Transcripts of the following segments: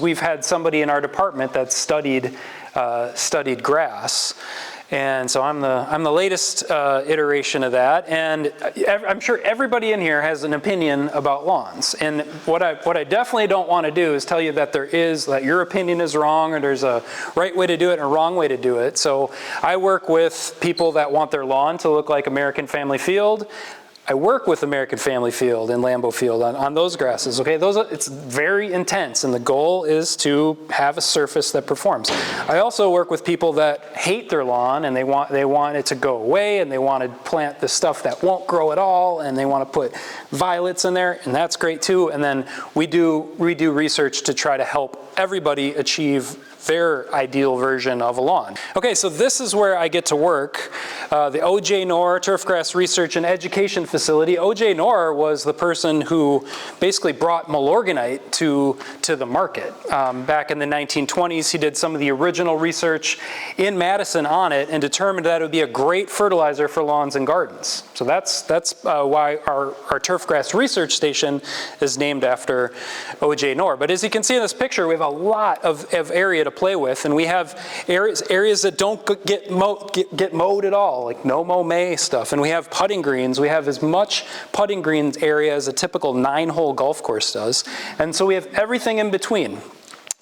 We've had somebody in our department that studied grass. And so I'm the latest iteration of that, and I'm sure everybody in here has an opinion about lawns. And what I definitely don't want to do is tell you that that your opinion is wrong, or there's a right way to do it and a wrong way to do it. So I work with people that want their lawn to look like American Family Field. I work with American Family Field and Lambeau Field on those grasses. Okay, it's very intense, and the goal is to have a surface that performs. I also work with people that hate their lawn, and they want it to go away, and they want to plant the stuff that won't grow at all, and they want to put violets in there, and that's great too. And then we do research to try to help everybody achieve their ideal version of a lawn. Okay, so this is where I get to work. The O.J. Knorr Turfgrass Research and Education Facility. O.J. Knorr was the person who basically brought Milorganite to the market. Back in the 1920s, he did some of the original research in Madison on it and determined that it would be a great fertilizer for lawns and gardens. So that's why our Turfgrass Research Station is named after O.J. Knorr. But as you can see in this picture, we have a lot of area to play with, and we have areas that don't get mowed at all, like No Mow May stuff, and we have putting greens. We have as much putting greens area as a typical 9-hole golf course does, and so we have everything in between.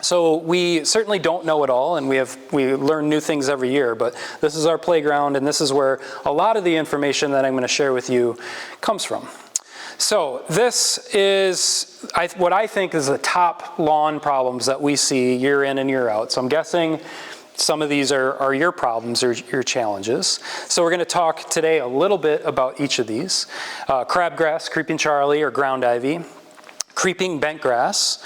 So we certainly don't know it all, and we learn new things every year, but this is our playground, and this is where a lot of the information that I'm going to share with you comes from. So this is what I think is the top lawn problems that we see year in and year out. So I'm guessing some of these are your problems or your challenges. So we're going to talk today a little bit about each of these. Crabgrass, creeping Charlie, or ground ivy, creeping bentgrass,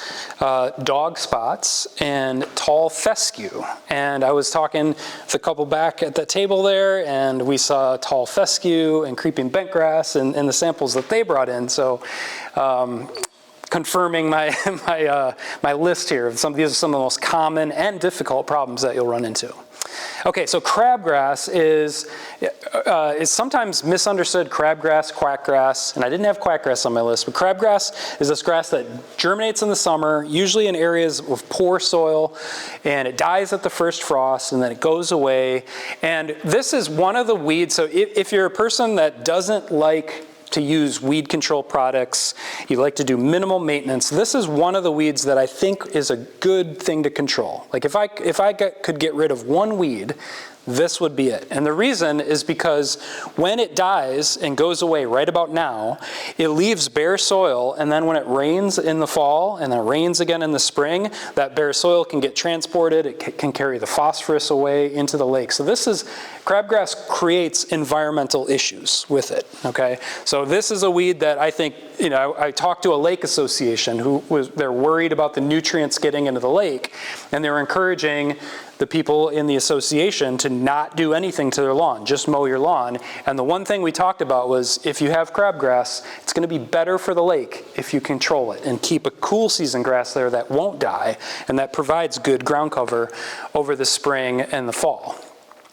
dog spots, and tall fescue. And I was talking with a couple back at the table there, and we saw tall fescue and creeping bentgrass and the samples that they brought in. So confirming my list here of these are some of the most common and difficult problems that you'll run into. Okay, so crabgrass is sometimes misunderstood. Crabgrass, quackgrass, and I didn't have quackgrass on my list, but crabgrass is this grass that germinates in the summer, usually in areas with poor soil, and it dies at the first frost, and then it goes away. And this is one of the weeds, so if you're a person that doesn't like to use weed control products, you like to do minimal maintenance, this is one of the weeds that I think is a good thing to control. Like if I could get rid of one weed, this would be it. And the reason is because when it dies and goes away right about now, it leaves bare soil, and then when it rains in the fall and then rains again in the spring, that bare soil can get transported, it can carry the phosphorus away into the lake. So crabgrass creates environmental issues with it, okay? So this is a weed that I think, I talked to a lake association they're worried about the nutrients getting into the lake, and they're encouraging the people in the association to not do anything to their lawn, just mow your lawn. And the one thing we talked about was if you have crabgrass, it's going to be better for the lake if you control it and keep a cool season grass there that won't die and that provides good ground cover over the spring and the fall.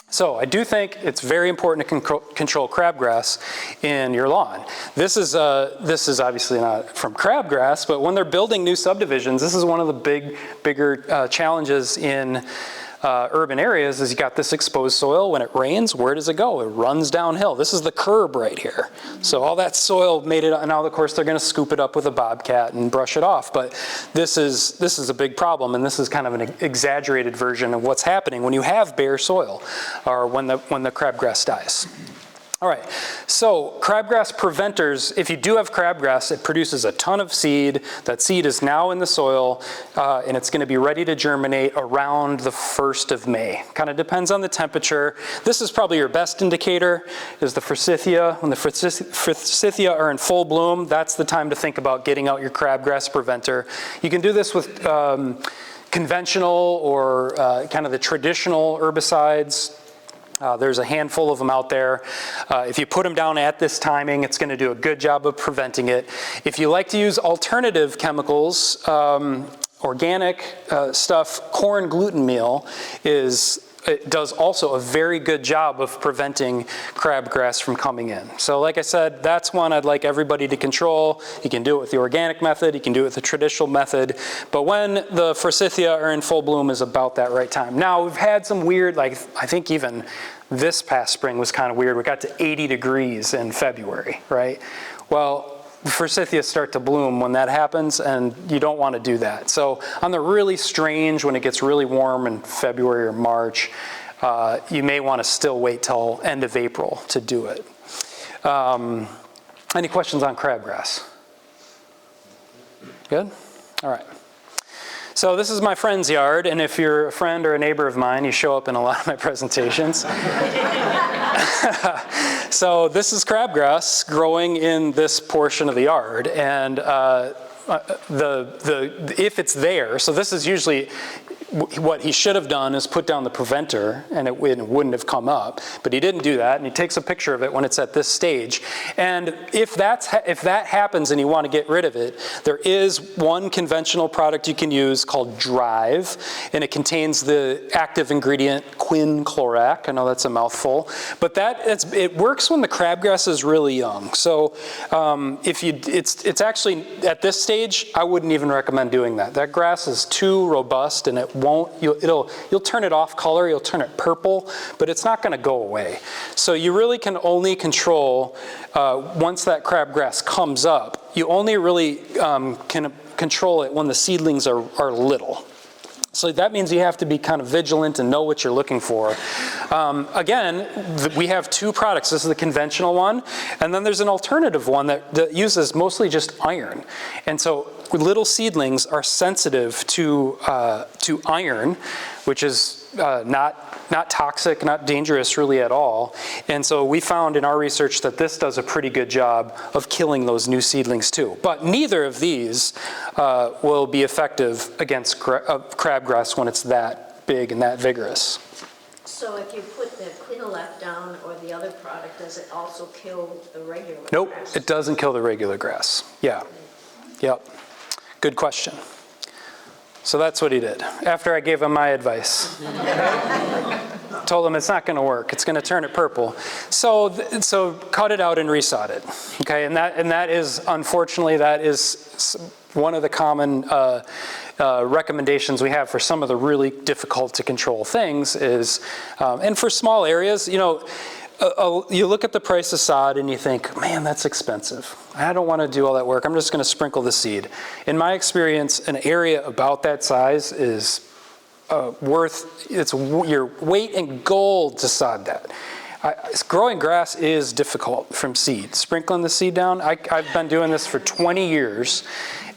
So I do think it's very important to control crabgrass in your lawn. This is obviously not from crabgrass, but when they're building new subdivisions, this is one of the bigger challenges in urban areas is you got this exposed soil. When it rains, where does it go? It runs downhill. This is the curb right here. So all that soil made it, and now of course they're going to scoop it up with a bobcat and brush it off. But this is a big problem, and this is kind of an exaggerated version of what's happening when you have bare soil, or when the crabgrass dies. All right, so crabgrass preventers, if you do have crabgrass, it produces a ton of seed. That seed is now in the soil, and it's going to be ready to germinate around the 1st of May. Kind of depends on the temperature. This is probably your best indicator, is the forsythia. When the forsythia are in full bloom, that's the time to think about getting out your crabgrass preventer. You can do this with conventional or kind of the traditional herbicides. There's a handful of them out there. If you put them down at this timing, it's going to do a good job of preventing it. If you like to use alternative chemicals, organic stuff, corn gluten meal is it does also a very good job of preventing crabgrass from coming in. So like I said, that's one I'd like everybody to control. You can do it with the organic method, you can do it with the traditional method, but when the forsythia are in full bloom is about that right time. Now we've had some weird, like I think even this past spring was kind of weird. We got to 80 degrees in February, right? Well, forsythia start to bloom when that happens, and you don't want to do that. So on the really strange, when it gets really warm in February or March, you may want to still wait till end of April to do it. Any questions on crabgrass? Good? All right. So this is my friend's yard, and if you're a friend or a neighbor of mine, you show up in a lot of my presentations. So this is crabgrass growing in this portion of the yard, and if it's there, so this is usually what he should have done is put down the preventer, and it wouldn't have come up, but he didn't do that, and he takes a picture of it when it's at this stage. And if that happens and you want to get rid of it, there is one conventional product you can use called Drive, and it contains the active ingredient quinclorac. I know that's a mouthful, but it works when the crabgrass is really young. So it's actually at this stage, I wouldn't even recommend doing that. That grass is too robust, and you'll turn it off color, you'll turn it purple, but it's not going to go away. So you really can only control, once that crabgrass comes up, you only really can control it when the seedlings are little. So that means you have to be kind of vigilant and know what you're looking for. Again, we have two products. This is the conventional one, and then there's an alternative one that uses mostly just iron. And so little seedlings are sensitive to iron, which is not toxic, not dangerous really at all. And so we found in our research that this does a pretty good job of killing those new seedlings too. But neither of these will be effective against crabgrass when it's that big and that vigorous. So if you put the quinolac down or the other product, does it also kill the regular grass? Nope, it doesn't kill the regular grass. Yeah, yep. Good question. So that's what he did. After I gave him my advice, told him it's not going to work. It's going to turn it purple. So cut it out and resod it. Okay, and that is, unfortunately, that is one of the common recommendations we have for some of the really difficult to control things is, and for small areas, you know, you look at the price of sod and you think, man, that's expensive. I don't want to do all that work. I'm just going to sprinkle the seed. In my experience, an area about that size is it's your weight in gold to sod that. Growing grass is difficult from seed. Sprinkling the seed down, I've been doing this for 20 years,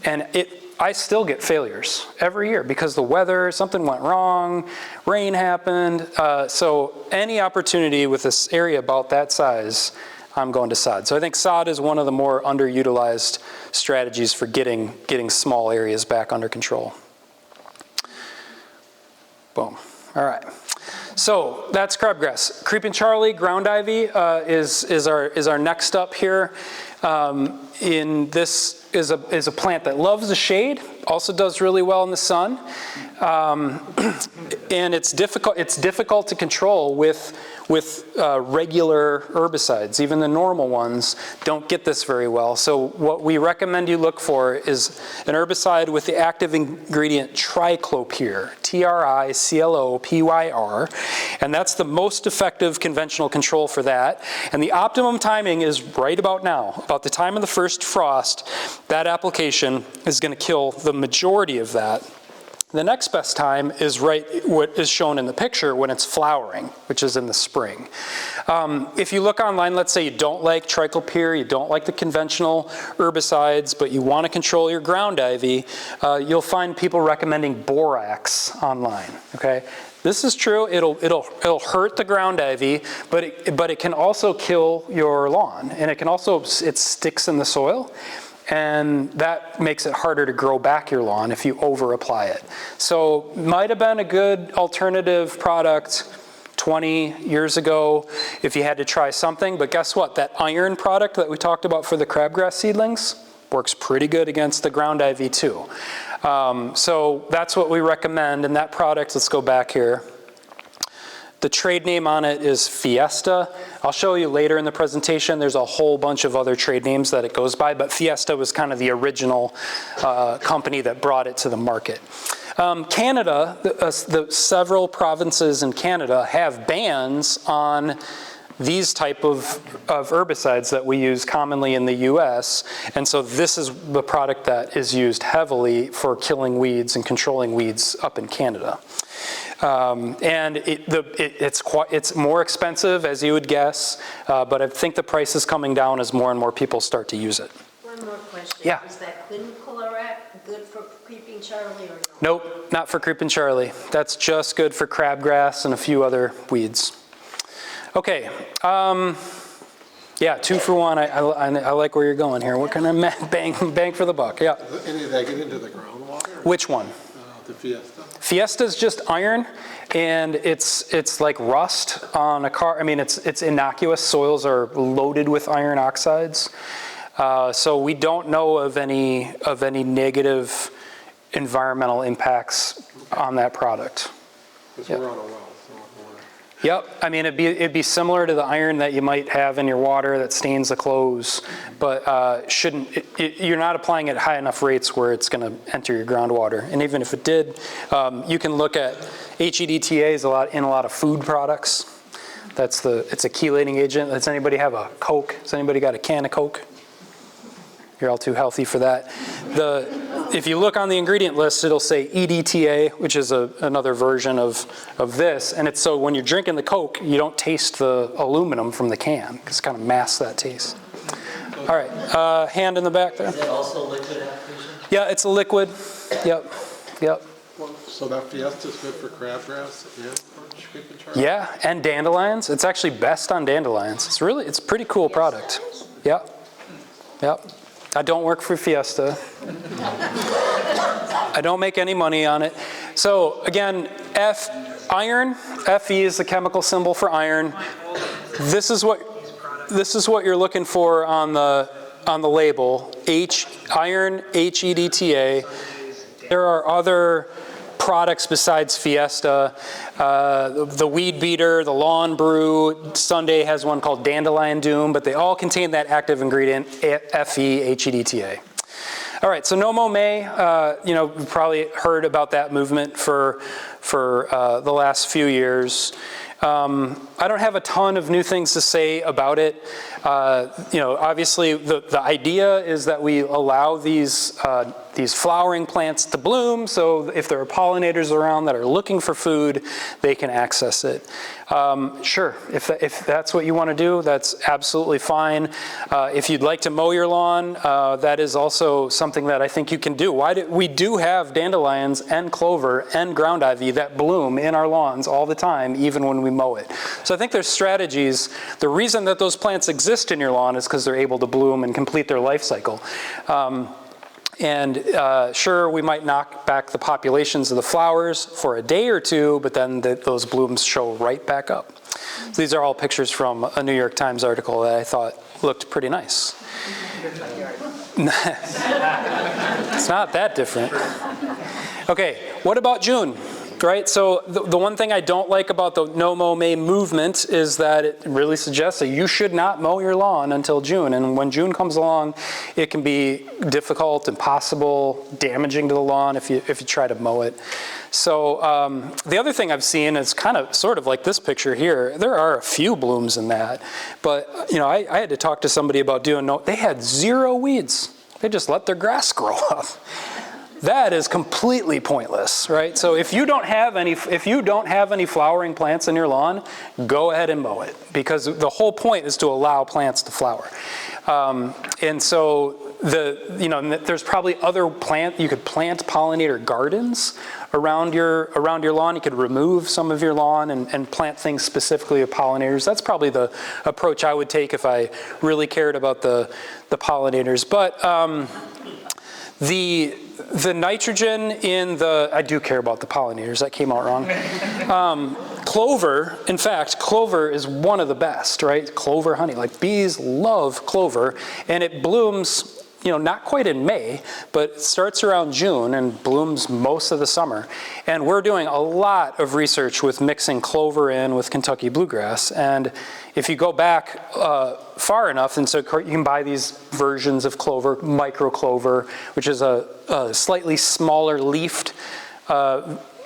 and I still get failures every year because the weather, something went wrong, rain happened. So any opportunity with this area about that size, I'm going to sod. So I think sod is one of the more underutilized strategies for getting small areas back under control. Boom. All right. So that's crabgrass. Creeping Charlie, ground ivy is our next up here. This is a plant that loves the shade, also does really well in the sun, and it's difficult to control with regular herbicides. Even the normal ones don't get this very well. So what we recommend you look for is an herbicide with the active ingredient triclopyr, Triclopyr, and that's the most effective conventional control for that. And the optimum timing is right about now, about the time of the first frost. That application is going to kill the majority of that. The next best time is right what is shown in the picture when it's flowering, which is in the spring. If you look online, let's say you don't like triclopyr, you don't like the conventional herbicides, but you want to control your ground ivy, you'll find people recommending borax online. Okay, this is true. It'll hurt the ground ivy, but it can also kill your lawn, and it sticks in the soil. And that makes it harder to grow back your lawn if you over apply it. So might have been a good alternative product 20 years ago if you had to try something, but guess what? That iron product that we talked about for the crabgrass seedlings works pretty good against the ground ivy too. So that's what we recommend in that product. Let's go back here. The trade name on it is Fiesta. I'll show you later in the presentation. There's a whole bunch of other trade names that it goes by, but Fiesta was kind of the original company that brought it to the market. Canada, the several provinces in Canada have bans on these type of herbicides that we use commonly in the US, and so this is the product that is used heavily for killing weeds and controlling weeds up in Canada. And it's more expensive, as you would guess, but I think the price is coming down as more and more people start to use it. One more question. Yeah. Is that quinclorac good for creeping Charlie or no? Nope, not for creeping Charlie. That's just good for crabgrass and a few other weeds. Okay, yeah, 2 for 1. I like where you're going here. What can I bang for the buck? Yeah. Does any of that get into the groundwater? Which one? The Fiesta. Fiesta is just iron, and it's like rust on a car. I mean, it's innocuous. Soils are loaded with iron oxides, so we don't know of any negative environmental impacts on that product. Because we're on a well, so water. Yep, I mean, it'd be similar to the iron that you might have in your water that stains the clothes, but you're not applying it at high enough rates where it's going to enter your groundwater. And even if it did, you can look at HEDTA in a lot of food products. It's a chelating agent. Does anybody have a Coke? Has anybody got a can of Coke? You're all too healthy for that. If you look on the ingredient list, it'll say EDTA, which is another version of this. And it's so when you're drinking the Coke, you don't taste the aluminum from the can, because it kind of masks that taste. All right, hand in the back there. Is that also liquid application? Yeah, it's a liquid. Yep. So that Fiesta is good for crabgrass and for creeping Charlie? Yeah, and dandelions. It's actually best on dandelions. It's a pretty cool product. Yep. I don't work for Fiesta. I don't make any money on it. So again, iron, Fe is the chemical symbol for iron. This is what you're looking for on the label. Iron, HEDTA. There are other products besides Fiesta. The Weed Beater, the Lawn Brew, Sunday has one called Dandelion Doom, but they all contain that active ingredient, Fe, HEDTA. All right, so No Mow May, you've probably heard about that movement for the last few years. I don't have a ton of new things to say about it. Obviously the idea is that we allow these flowering plants to bloom, so if there are pollinators around that are looking for food, they can access it. Sure, if that's what you want to do, that's absolutely fine. If you'd like to mow your lawn, that is also something that I think you can do. We do have dandelions and clover and ground ivy that bloom in our lawns all the time, even when we mow it. So I think there's strategies. The reason that those plants exist in your lawn is because they're able to bloom and complete their life cycle. Sure, we might knock back the populations of the flowers for a day or two, but then those blooms show right back up. So these are all pictures from a New York Times article that I thought looked pretty nice. It's not that different. Okay, what about June? Right, so the one thing I don't like about the No Mow May movement is that it really suggests that you should not mow your lawn until June. And when June comes along, it can be difficult, impossible, damaging to the lawn if you try to mow it. So the other thing I've seen is sort of like this picture here. There are a few blooms in that, but I had to talk to somebody about they had 0 weeds. They just let their grass grow up. That is completely pointless, right? So if you don't have any flowering plants in your lawn, go ahead and mow it, because the whole point is to allow plants to flower. And so there's probably you could plant pollinator gardens around your lawn. You could remove some of your lawn and plant things specifically with pollinators. That's probably the approach I would take if I really cared about the pollinators. But the nitrogen I do care about the pollinators, that came out wrong. Clover, in fact, clover is one of the best, right? Clover honey, like bees love clover, and it blooms not quite in May, but it starts around June and blooms most of the summer. And we're doing a lot of research with mixing clover in with Kentucky bluegrass. And if you go back far enough, and so you can buy these versions of clover, micro clover, which is a slightly smaller leafed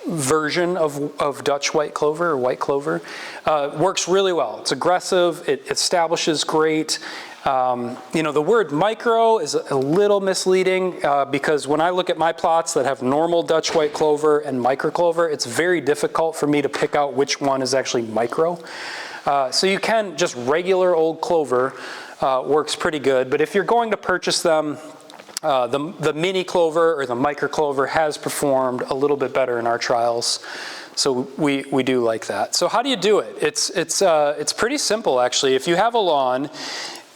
version of Dutch white clover or white clover. Works really well. It's aggressive. It establishes great. The word micro is a little misleading because when I look at my plots that have normal Dutch white clover and micro clover, it's very difficult for me to pick out which one is actually micro. So you can, just regular old clover works pretty good, but if you're going to purchase them, the mini clover or the micro clover has performed a little bit better in our trials. So we do like that. So how do you do it? It's pretty simple, actually. If you have a lawn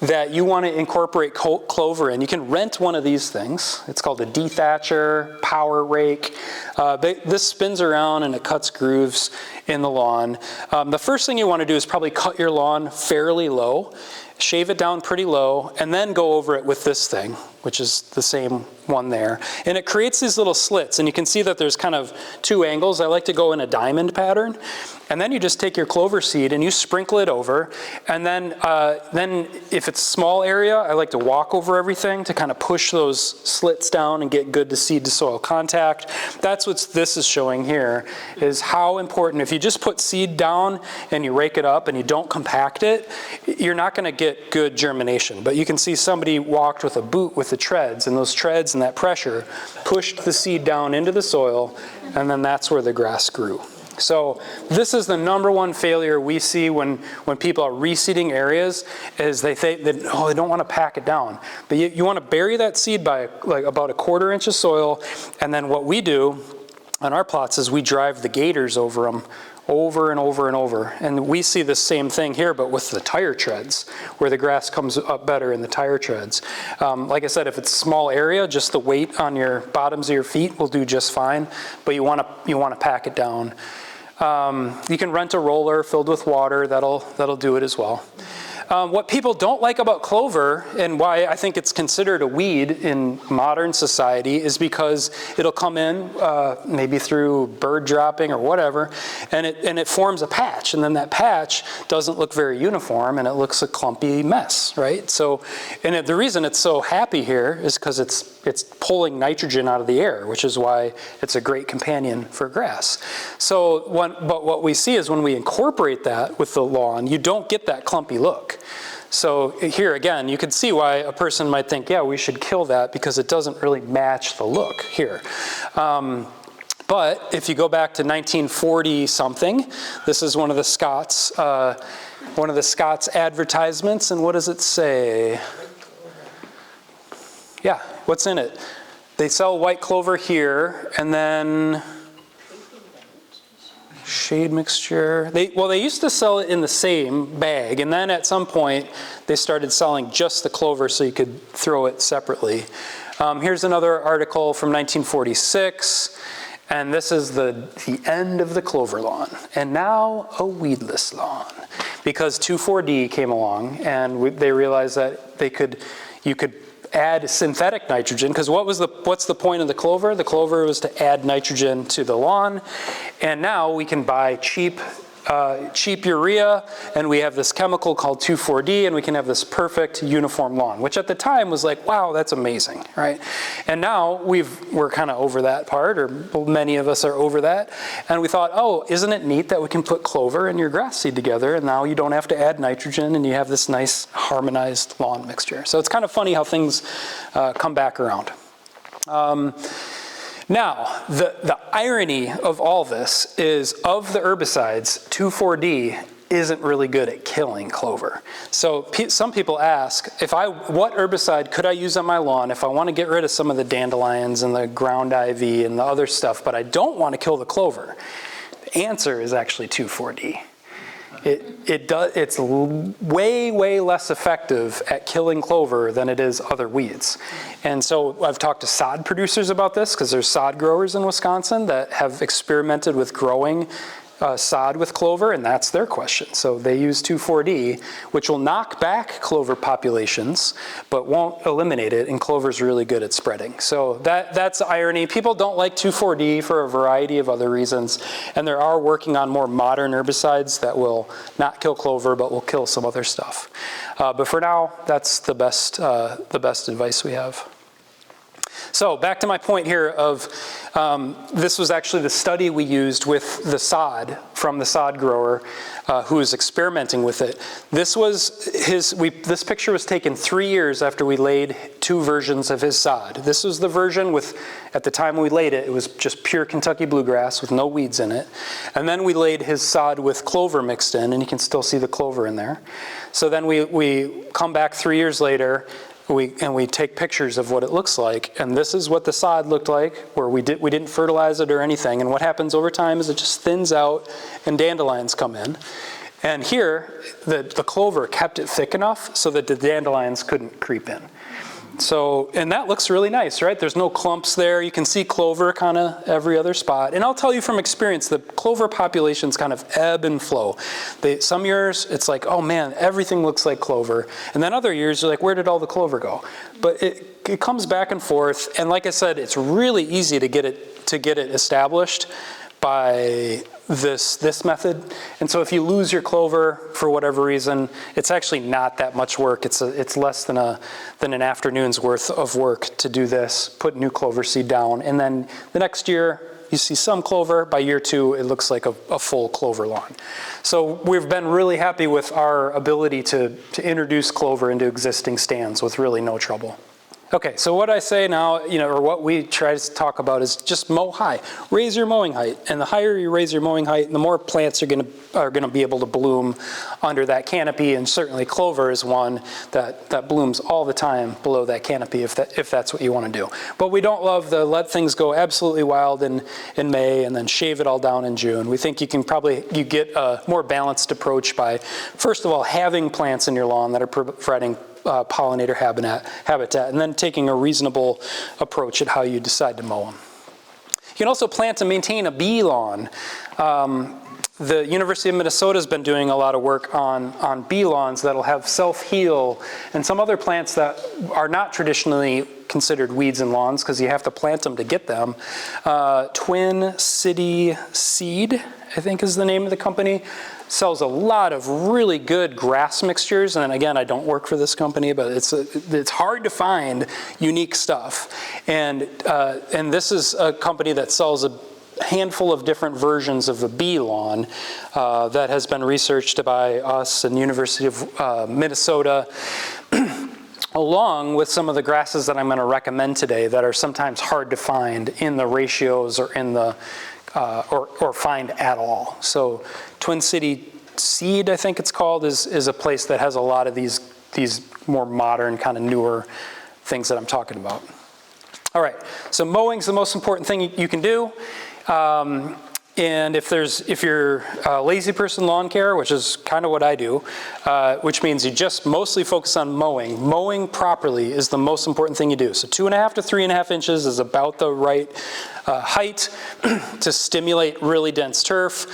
that you want to incorporate clover in, you can rent one of these things. It's called a dethatcher, power rake. This spins around and it cuts grooves in the lawn. The first thing you want to do is probably cut your lawn fairly low, shave it down pretty low, and then go over it with this thing, which is the same one there. And it creates these little slits, and you can see that there's kind of two angles. I like to go in a diamond pattern. And then you just take your clover seed and you sprinkle it over. And then if it's a small area, I like to walk over everything to kind of push those slits down and get good seed to soil contact. That's what this is showing here, is how important, if you just put seed down and you rake it up and you don't compact it, you're not going to get good germination. But you can see somebody walked with a boot with the treads, and those treads and that pressure pushed the seed down into the soil, and then that's where the grass grew. So this is the number one failure we see when people are reseeding areas, is they think that, they don't want to pack it down. But you want to bury that seed by like about 1/4 inch of soil, and then what we do on our plots is we drive the gators over them over and over and over. And we see the same thing here, but with the tire treads, where the grass comes up better in the tire treads. Like I said, if it's a small area, just the weight on your bottoms of your feet will do just fine, but you want to pack it down. You can rent a roller filled with water, that'll do it as well. What people don't like about clover, and why I think it's considered a weed in modern society, is because it'll come in maybe through bird dropping or whatever, and it forms a patch, and then that patch doesn't look very uniform, and it looks a clumpy mess, right? So, and the reason it's so happy here is because it's pulling nitrogen out of the air, which is why it's a great companion for grass. So, but what we see is when we incorporate that with the lawn, you don't get that clumpy look. So here again, you can see why a person might think, yeah, we should kill that because it doesn't really match the look here. But if you go back to 1940 something, this is one of the Scots advertisements, and what does it say? Yeah, what's in it? They sell white clover here, and then shade mixture. They used to sell it in the same bag, and then at some point they started selling just the clover so you could throw it separately. Here's another article from 1946, and this is the end of the clover lawn, and now a weedless lawn, because 2,4-D came along, and they realized that you could add synthetic nitrogen, because what's the point of the clover? The clover was to add nitrogen to the lawn, and now we can buy cheap urea, and we have this chemical called 2,4-D, and we can have this perfect uniform lawn, which at the time was like, wow, that's amazing, right? And now we're kind of over that part, or many of us are over that, and we thought, oh, isn't it neat that we can put clover and your grass seed together, and now you don't have to add nitrogen, and you have this nice harmonized lawn mixture. So it's kind of funny how things come back around. Now, the irony of all this is, of the herbicides, 2,4-D isn't really good at killing clover. So some people ask, what herbicide could I use on my lawn if I want to get rid of some of the dandelions and the ground ivy and the other stuff, but I don't want to kill the clover? The answer is actually 2,4-D. It's way, way less effective at killing clover than it is other weeds. And so I've talked to sod producers about this, because there's sod growers in Wisconsin that have experimented with growing sod with clover, and that's their question. So they use 2,4-D, which will knock back clover populations, but won't eliminate it, and clover's really good at spreading. So that's the irony. People don't like 2,4-D for a variety of other reasons, and they are working on more modern herbicides that will not kill clover, but will kill some other stuff. But for now, that's the best advice we have. So back to my point here of this was actually the study we used with the sod from the sod grower who was experimenting with it. This picture was taken 3 years after we laid 2 versions of his sod. This was the version with, at the time we laid it, it was just pure Kentucky bluegrass with no weeds in it. And then we laid his sod with clover mixed in, and you can still see the clover in there. So then we come back 3 years later, and we take pictures of what it looks like, and this is what the sod looked like, where we didn't fertilize it or anything. And what happens over time is it just thins out, and dandelions come in. And here, the clover kept it thick enough so that the dandelions couldn't creep in. So, and that looks really nice, right? There's no clumps there. You can see clover kind of every other spot. And I'll tell you from experience, the clover populations kind of ebb and flow. Some years, it's like, oh man, everything looks like clover. And then other years, you're like, where did all the clover go? But it comes back and forth. And like I said, it's really easy to get it established by this method. And so if you lose your clover for whatever reason, it's actually not that much work. It's less than an afternoon's worth of work to do this, put new clover seed down, and then the next year you see some clover. By year 2, it looks like a full clover lawn. So we've been really happy with our ability to introduce clover into existing stands with really no trouble. Okay, so what I say now, or what we try to talk about is just mow high. Raise your mowing height, and the higher you raise your mowing height, the more plants are going to be able to bloom under that canopy, and certainly clover is one that blooms all the time below that canopy if that's what you want to do. But we don't love the let things go absolutely wild in May and then shave it all down in June. We think you get a more balanced approach by, first of all, having plants in your lawn that are providing pollinator habitat, and then taking a reasonable approach at how you decide to mow them. You can also plant and maintain a bee lawn. The University of Minnesota has been doing a lot of work on bee lawns that'll have self-heal and some other plants that are not traditionally considered weeds in lawns because you have to plant them to get them. Twin City Seed, I think is the name of the company, sells a lot of really good grass mixtures. And again, I don't work for this company, but it's hard to find unique stuff. And this is a company that sells a handful of different versions of a bee lawn that has been researched by us and University of Minnesota, along with some of the grasses that I'm going to recommend today that are sometimes hard to find in the ratios or in the or find at all. So Twin City Seed, I think it's called, is a place that has a lot of these more modern, kind of newer things that I'm talking about. All right, so mowing's the most important thing you can do. And if you're a lazy person lawn care, which is kind of what I do, which means you just mostly focus on mowing. Mowing properly is the most important thing you do. So 2.5 to 3.5 inches is about the right height to stimulate really dense turf.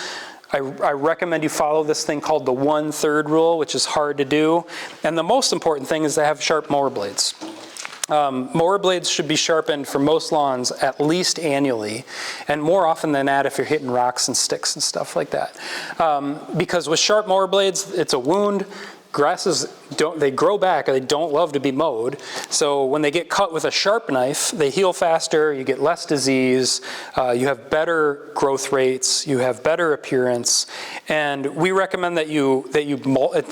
I recommend you follow this thing called the 1/3 rule, which is hard to do. And the most important thing is to have sharp mower blades. Mower blades should be sharpened for most lawns at least annually, and more often than that if you're hitting rocks and sticks and stuff like that. Because with sharp mower blades, it's a wound. Grasses they grow back, they don't love to be mowed. So when they get cut with a sharp knife, they heal faster, you get less disease, you have better growth rates, you have better appearance. And we recommend that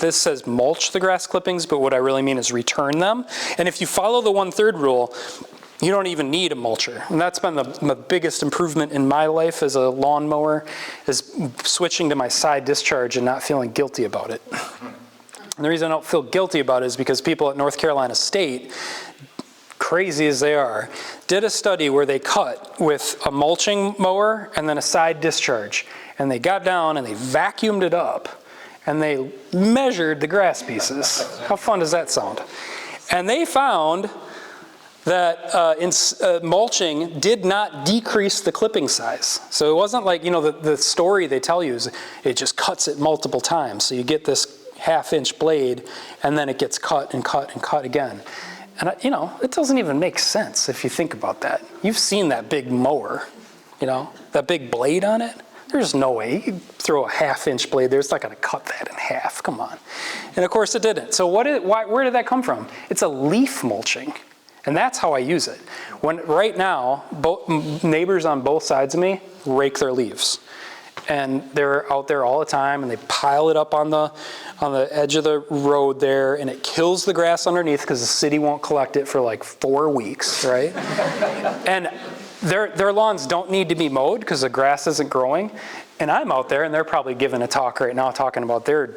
this says mulch the grass clippings, but what I really mean is return them. And if you follow the 1/3 rule, you don't even need a mulcher. And that's been the biggest improvement in my life as a lawnmower, is switching to my side discharge and not feeling guilty about it. And the reason I don't feel guilty about it is because people at North Carolina State, crazy as they are, did a study where they cut with a mulching mower and then a side discharge. And they got down and they vacuumed it up and they measured the grass pieces. How fun does that sound? And they found that mulching did not decrease the clipping size. So it wasn't like, the story they tell you is it just cuts it multiple times. So you get this half-inch blade, and then it gets cut and cut and cut again. And, it doesn't even make sense if you think about that. You've seen that big mower, that big blade on it. There's no way you throw a half-inch blade there. It's not going to cut that in half. Come on. And of course it didn't. So where did that come from? It's a leaf mulching. And that's how I use it. Right now, neighbors on both sides of me rake their leaves. And they're out there all the time, and they pile it up on the edge of the road there, and it kills the grass underneath because the city won't collect it for like 4 weeks, right? And their lawns don't need to be mowed because the grass isn't growing. And I'm out there, and they're probably giving a talk right now talking about their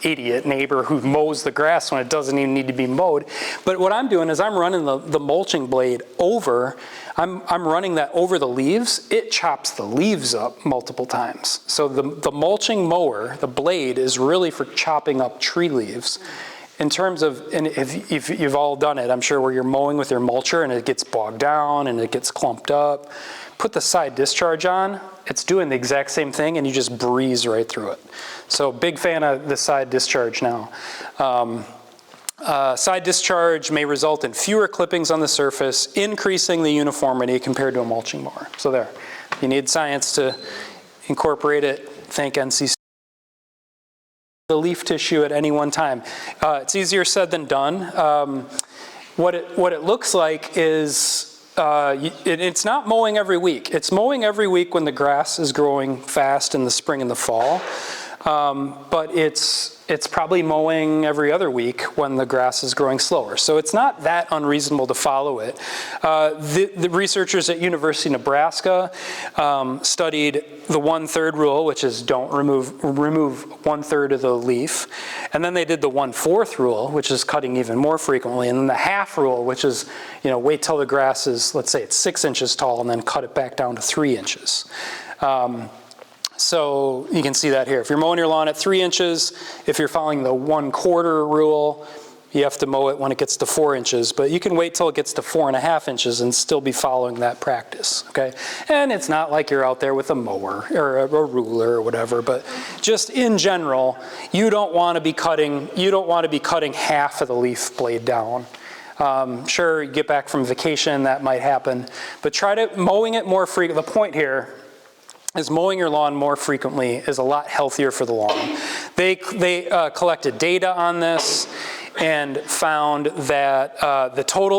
idiot neighbor who mows the grass when it doesn't even need to be mowed. But what I'm doing is I'm running the mulching blade over. I'm running that over the leaves. It chops the leaves up multiple times. So the mulching mower, the blade, is really for chopping up tree leaves. In terms of, and if you've all done it, I'm sure, where you're mowing with your mulcher and it gets bogged down and it gets clumped up, put the side discharge on. It's doing the exact same thing, and you just breeze right through it. So big fan of the side discharge now. Side discharge may result in fewer clippings on the surface, increasing the uniformity compared to a mulching mower. So there, you need science to incorporate it. Thank NC. The leaf tissue at any one time. It's easier said than done. What it looks like is, it's not mowing every week. It's mowing every week when the grass is growing fast in the spring and the fall. But it's probably mowing every other week when the grass is growing slower. So it's not that unreasonable to follow it. The researchers at University of Nebraska studied the 1/3 rule, which is don't remove 1/3 of the leaf. And then they did the 1/4 rule, which is cutting even more frequently. And then the half rule, which is, wait till the grass is, let's say it's 6 inches tall, and then cut it back down to 3 inches. So you can see that here. If you're mowing your lawn at 3 inches, if you're following the 1/4 rule, you have to mow it when it gets to 4 inches. But you can wait till it gets to 4.5 inches and still be following that practice, okay? And it's not like you're out there with a mower or a ruler or whatever, but just in general, you don't want to be cutting half of the leaf blade down. Sure, you get back from vacation, that might happen, but try to mowing it more frequently. The point here is mowing your lawn more frequently is a lot healthier for the lawn. They collected data on this and found that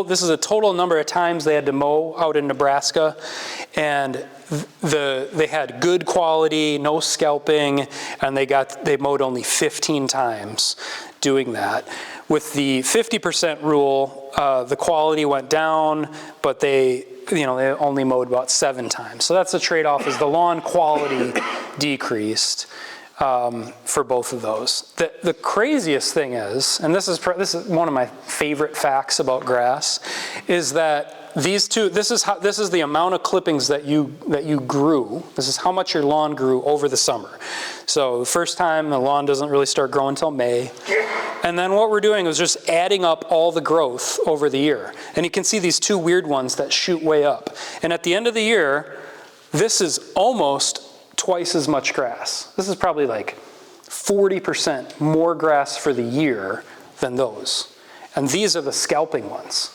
this is a total number of times they had to mow out in Nebraska, and they had good quality, no scalping, and they mowed only 15 times doing that. With the 50% rule, the quality went down, but they only mowed about 7 times. So that's the trade-off, is the lawn quality decreased for both of those. The craziest thing is, and this is one of my favorite facts about grass, is that these two, this is the amount of clippings that you grew. This is how much your lawn grew over the summer. So the first time, the lawn doesn't really start growing until May. And then what we're doing is just adding up all the growth over the year. And you can see these two weird ones that shoot way up. And at the end of the year, this is almost twice as much grass. This is probably like 40% more grass for the year than those. And these are the scalping ones.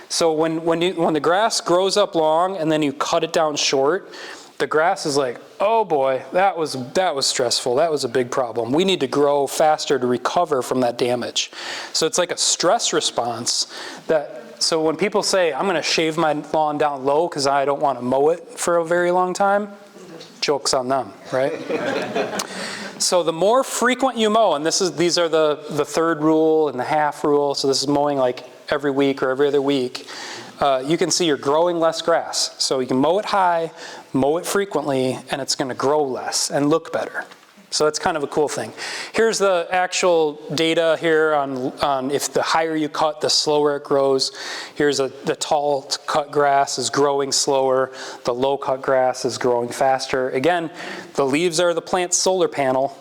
So when the grass grows up long and then you cut it down short, the grass is like, oh boy, that was stressful. That was a big problem. We need to grow faster to recover from that damage. So it's like a stress response so when people say, I'm going to shave my lawn down low because I don't want to mow it for a very long time, joke's on them, right? So the more frequent you mow, and these are the third rule and the half rule, so this is mowing like every week or every other week, you can see you're growing less grass. So you can mow it high, mow it frequently, and it's going to grow less and look better. So that's kind of a cool thing. Here's the actual data here on if the higher you cut, the slower it grows. Here's the tall cut grass is growing slower. The low cut grass is growing faster. Again, the leaves are the plant's solar panel,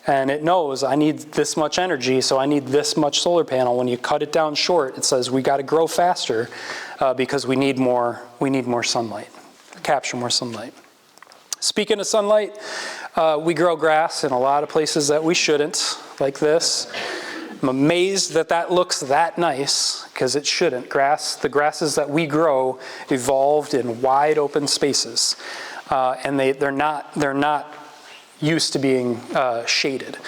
And it knows I need this much energy, so I need this much solar panel. When you cut it down short, it says we got to grow faster because we need more sunlight, capture more sunlight. Speaking of sunlight, we grow grass in a lot of places that we shouldn't, like this. I'm amazed that that looks that nice, because it shouldn't. The grasses that we grow evolved in wide open spaces, and they're not used to being shaded.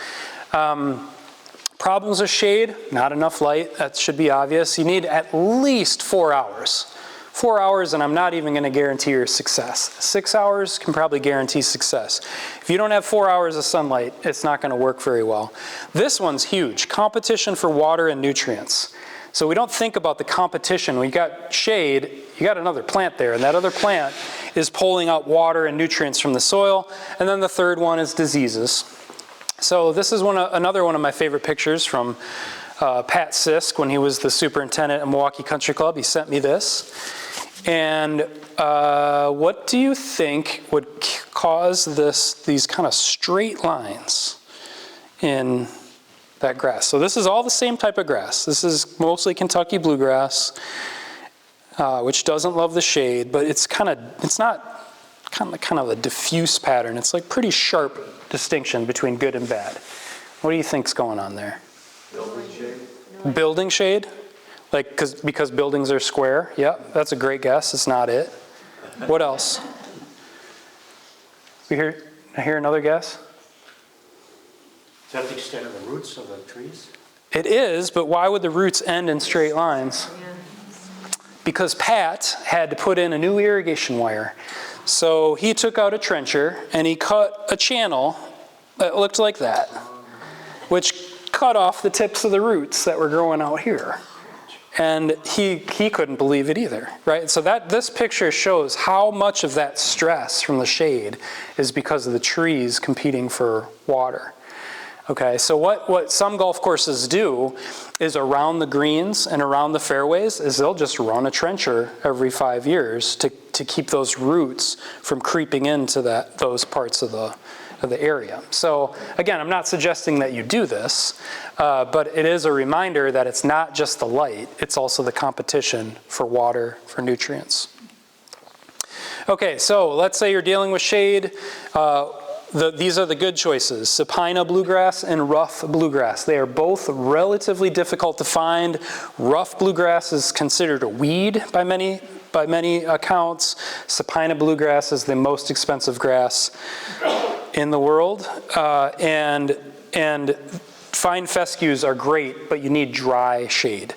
Problems with shade, not enough light, that should be obvious. You need at least 4 hours. 4 hours, and I'm not even going to guarantee your success. 6 hours can probably guarantee success. If you don't have 4 hours of sunlight, it's not going to work very well. This one's huge, competition for water and nutrients. So we don't think about the competition. When you got shade, you got another plant there, and that other plant is pulling out water and nutrients from the soil. And then the third one is diseases. So this is another one of my favorite pictures from Pat Sisk when he was the superintendent at Milwaukee Country Club. He sent me this. And what do you think would cause these kind of straight lines in that grass? So this is all the same type of grass. This is mostly Kentucky bluegrass, which doesn't love the shade, but it's not kind of a diffuse pattern. It's like pretty sharp distinction between good and bad. What do you think's going on there? Building shade. Building shade? Like, because buildings are square? Yep, that's a great guess. It's not it. What else? I hear another guess? Is that the extent of the roots of the trees? It is, but why would the roots end in straight lines? Because Pat had to put in a new irrigation wire. So he took out a trencher and he cut a channel that looked like that, which cut off the tips of the roots that were growing out here. And he couldn't believe it either, right? So this picture shows how much of that stress from the shade is because of the trees competing for water. Okay, so what some golf courses do is around the greens and around the fairways is they'll just run a trencher every 5 years to keep those roots from creeping into those parts of the area. So again, I'm not suggesting that you do this, but it is a reminder that it's not just the light, it's also the competition for water, for nutrients. Okay, so let's say you're dealing with shade. These are the good choices: Supina bluegrass and rough bluegrass. They are both relatively difficult to find. Rough bluegrass is considered a weed by many accounts. Supina bluegrass is the most expensive grass in the world, and fine fescues are great, but you need dry shade.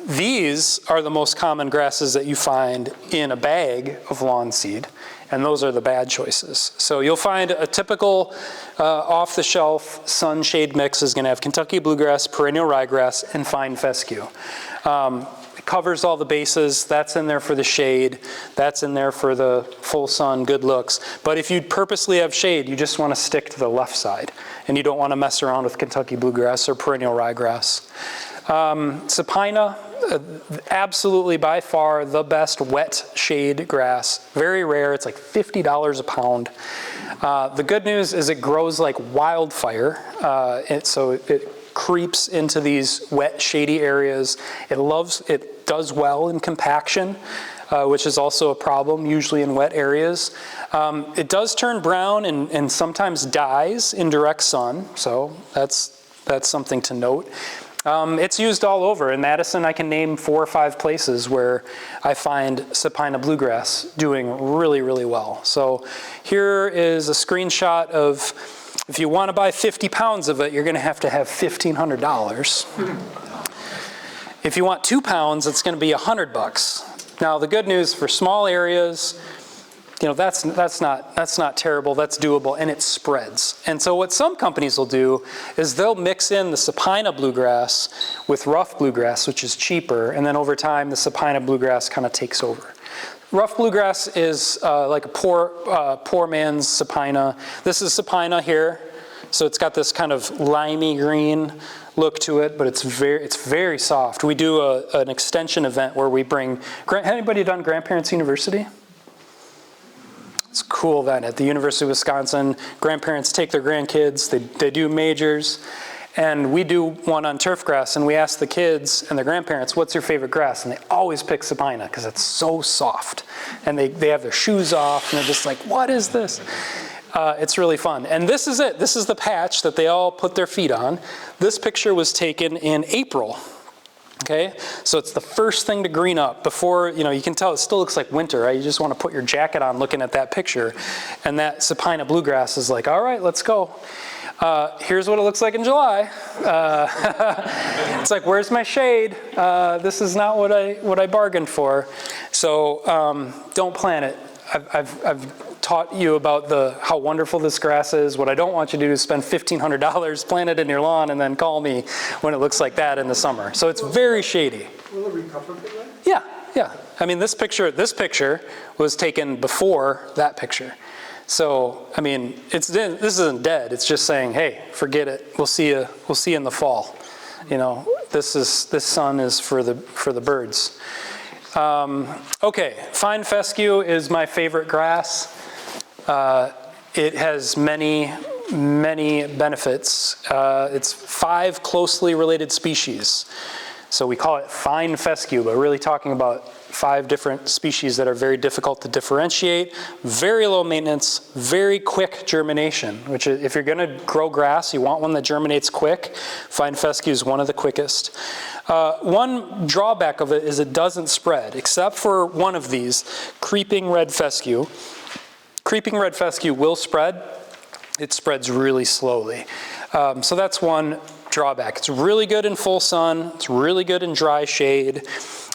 These are the most common grasses that you find in a bag of lawn seed, and those are the bad choices. So you'll find a typical off-the-shelf sunshade mix is going to have Kentucky bluegrass, perennial ryegrass, and fine fescue. It covers all the bases. That's in there for the shade. That's in there for the full sun, good looks. But if you purposely have shade, you just want to stick to the left side, and you don't want to mess around with Kentucky bluegrass or perennial ryegrass. Supina, absolutely by far the best wet shade grass. Very rare, it's like $50 a pound. The good news is it grows like wildfire, so it creeps into these wet, shady areas. It does well in compaction, which is also a problem, usually in wet areas. It does turn brown and sometimes dies in direct sun, so that's something to note. It's used all over. In Madison, I can name 4 or 5 places where I find Supina bluegrass doing really, really well. So here is a screenshot of, if you want to buy 50 pounds of it, you're going to have $1,500. If you want 2 pounds, it's going to be $100. Now, the good news for small areas, that's not terrible, that's doable, and it spreads. And so what some companies will do is they'll mix in the Supina bluegrass with rough bluegrass, which is cheaper, and then over time the Supina bluegrass kind of takes over. Rough bluegrass is like a poor man's Supina. This is Supina here, so it's got this kind of limey green look to it, but it's very soft. We do an extension event where we bring, anybody done Grandparents University? It's a cool event at the University of Wisconsin. Grandparents take their grandkids, they do majors, and we do one on turf grass, and we ask the kids and their grandparents, what's your favorite grass? And they always pick supina because it's so soft. And they have their shoes off, and they're just like, what is this? It's really fun. And this is it. This is the patch that they all put their feet on. This picture was taken in April. Okay, so it's the first thing to green up before, you can tell it still looks like winter, right? You just want to put your jacket on looking at that picture. And that supina bluegrass is like, all right, let's go. Here's what it looks like in July. It's like, where's my shade? This is not what I bargained for. So don't plant it. I've taught you about how wonderful this grass is. What I don't want you to do is spend $1,500, plant it in your lawn, and then call me when it looks like that in the summer. So it's very shady. Will it recover from that? Yeah. I mean, this picture was taken before that picture. So, I mean, this isn't dead. It's just saying, hey, forget it. We'll see you in the fall. This sun is for the birds. Okay, fine fescue is my favorite grass. It has many, many benefits. It's 5 closely related species. So we call it fine fescue, but really talking about 5 different species that are very difficult to differentiate, very low maintenance, very quick germination, which is, if you're gonna grow grass, you want one that germinates quick. Fine fescue is one of the quickest. One drawback of it is it doesn't spread, except for one of these, creeping red fescue. Creeping red fescue will spread. It spreads really slowly. So that's one drawback. It's really good in full sun. It's really good in dry shade.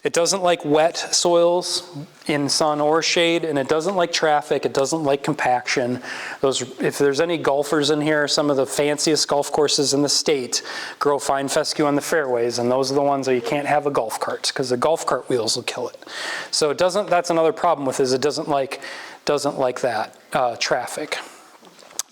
It doesn't like wet soils in sun or shade, and it doesn't like traffic. It doesn't like compaction. If there's any golfers in here, some of the fanciest golf courses in the state grow fine fescue on the fairways, and those are the ones that you can't have a golf cart because the golf cart wheels will kill it. So it doesn't. That's another problem with it, is it doesn't like that traffic.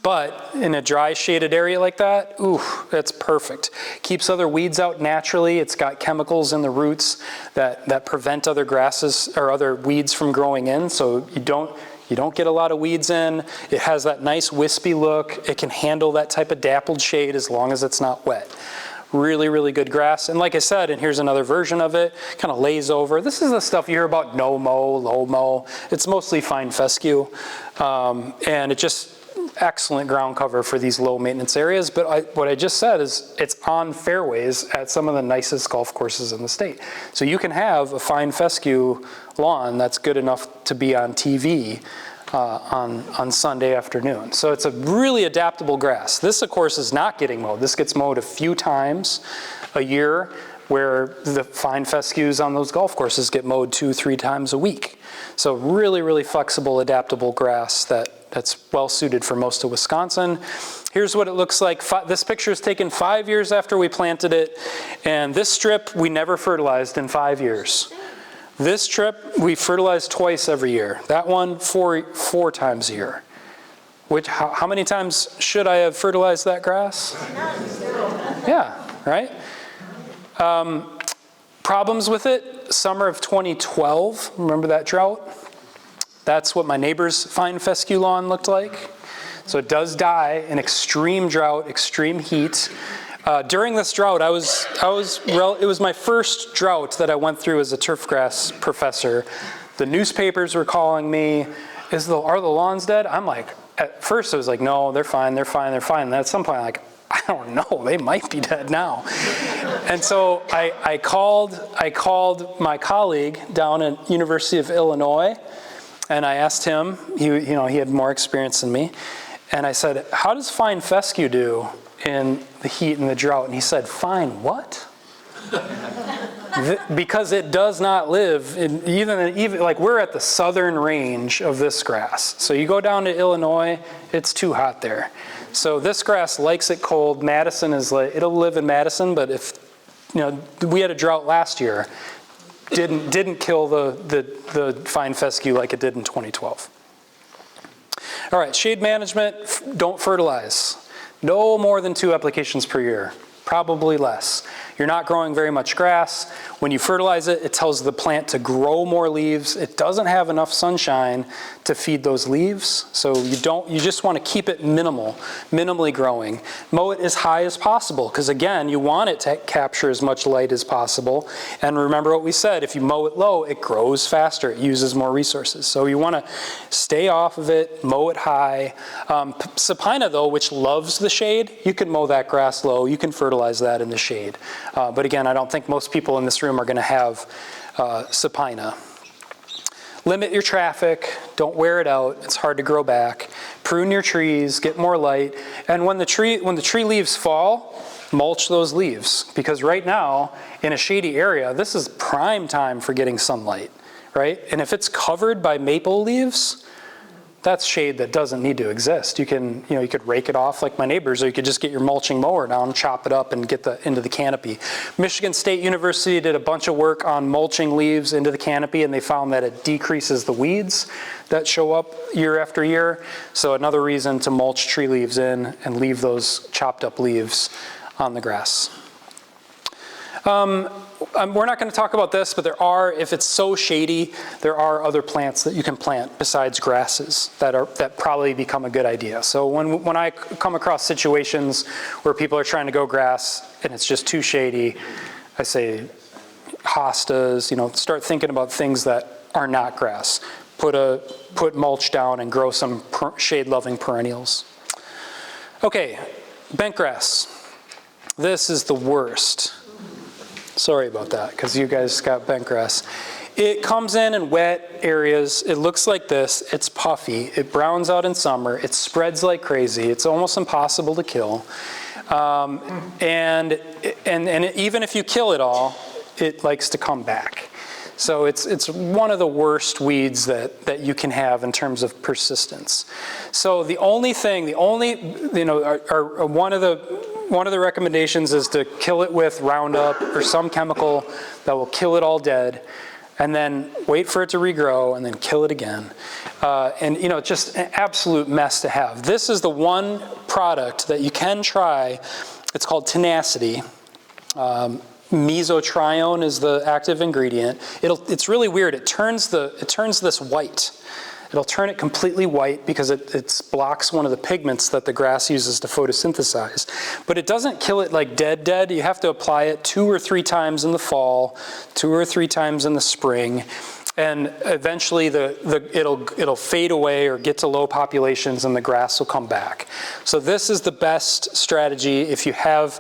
But in a dry shaded area like that, ooh, that's perfect. Keeps other weeds out naturally. It's got chemicals in the roots that prevent other grasses or other weeds from growing in, so you don't get a lot of weeds in. It has that nice wispy look. It can handle that type of dappled shade as long as it's not wet. Really, really good grass. And like I said, and here's another version of it, kind of lays over. This is the stuff you hear about no mow, low mow. It's mostly fine fescue. And it just, excellent ground cover for these low maintenance areas. But what I just said is it's on fairways at some of the nicest golf courses in the state. So you can have a fine fescue lawn that's good enough to be on TV on Sunday afternoon. So it's a really adaptable grass. This, of course, is not getting mowed. This gets mowed a few times a year, where the fine fescues on those golf courses get mowed 2-3 times a week. So really, really flexible, adaptable grass that's well suited for most of Wisconsin. Here's what it looks like. This picture is taken 5 years after we planted it, and this strip we never fertilized in 5 years. This strip we fertilized twice every year. That one four times a year. How many times should I have fertilized that grass? Yeah, right? Problems with it, summer of 2012, remember that drought? That's what my neighbor's fine fescue lawn looked like. So it does die in extreme drought, extreme heat. During this drought, it was my first drought that I went through as a turf grass professor. The newspapers were calling me, are the lawns dead? I'm like, at first I was like, no, they're fine. And at some point I'm like, I don't know, they might be dead now. And so I called my colleague down at University of Illinois, and I asked him, he had more experience than me, and I said, how does fine fescue do in the heat and the drought? And he said, fine what? Because it does not live in even like we're at the southern range of this grass. So you go down to Illinois, it's too hot there. So this grass likes it cold. Madison is like, it'll live in Madison, but if we had a drought last year, didn't kill the fine fescue like it did in 2012. All right, shade management, don't fertilize. No more than 2 applications per year, probably less. You're not growing very much grass. When you fertilize it, it tells the plant to grow more leaves. It doesn't have enough sunshine to feed those leaves, so you just want to keep it minimally growing. Mow it as high as possible, because again, you want it to capture as much light as possible. And remember what we said, if you mow it low, it grows faster, it uses more resources. So you want to stay off of it, mow it high. Supina though, which loves the shade, you can mow that grass low, you can fertilize that in the shade. But again, I don't think most people in this room are going to have supina. Limit your traffic, don't wear it out, it's hard to grow back. Prune your trees, get more light, and when the tree leaves fall, mulch those leaves, because right now, in a shady area, this is prime time for getting sunlight, right? And if it's covered by maple leaves, that's shade that doesn't need to exist. You could rake it off like my neighbors, or you could just get your mulching mower down, chop it up, and get into the canopy. Michigan State University did a bunch of work on mulching leaves into the canopy, and they found that it decreases the weeds that show up year after year. So another reason to mulch tree leaves in and leave those chopped up leaves on the grass. We're not going to talk about this, but if it's so shady, there are other plants that you can plant besides grasses that probably become a good idea. So when I come across situations where people are trying to go grass and it's just too shady, I say hostas, start thinking about things that are not grass. Put mulch down and grow some shade-loving perennials. Okay, bent grass. This is the worst. Sorry about that, because you guys got bent grass. It comes in wet areas. It looks like this. It's puffy. It browns out in summer. It spreads like crazy. It's almost impossible to kill. And even if you kill it all, it likes to come back. So it's one of the worst weeds that you can have in terms of persistence. So one of the recommendations is to kill it with Roundup or some chemical that will kill it all dead, and then wait for it to regrow and then kill it again. Just an absolute mess to have. This is the one product that you can try. It's called Tenacity. Mesotrione is the active ingredient. It's really weird. It turns this white. It'll turn it completely white because it blocks one of the pigments that the grass uses to photosynthesize. But it doesn't kill it like dead. You have to apply it 2 or 3 times in the fall, 2 or 3 times in the spring, and eventually it'll fade away or get to low populations and the grass will come back. So this is the best strategy if you have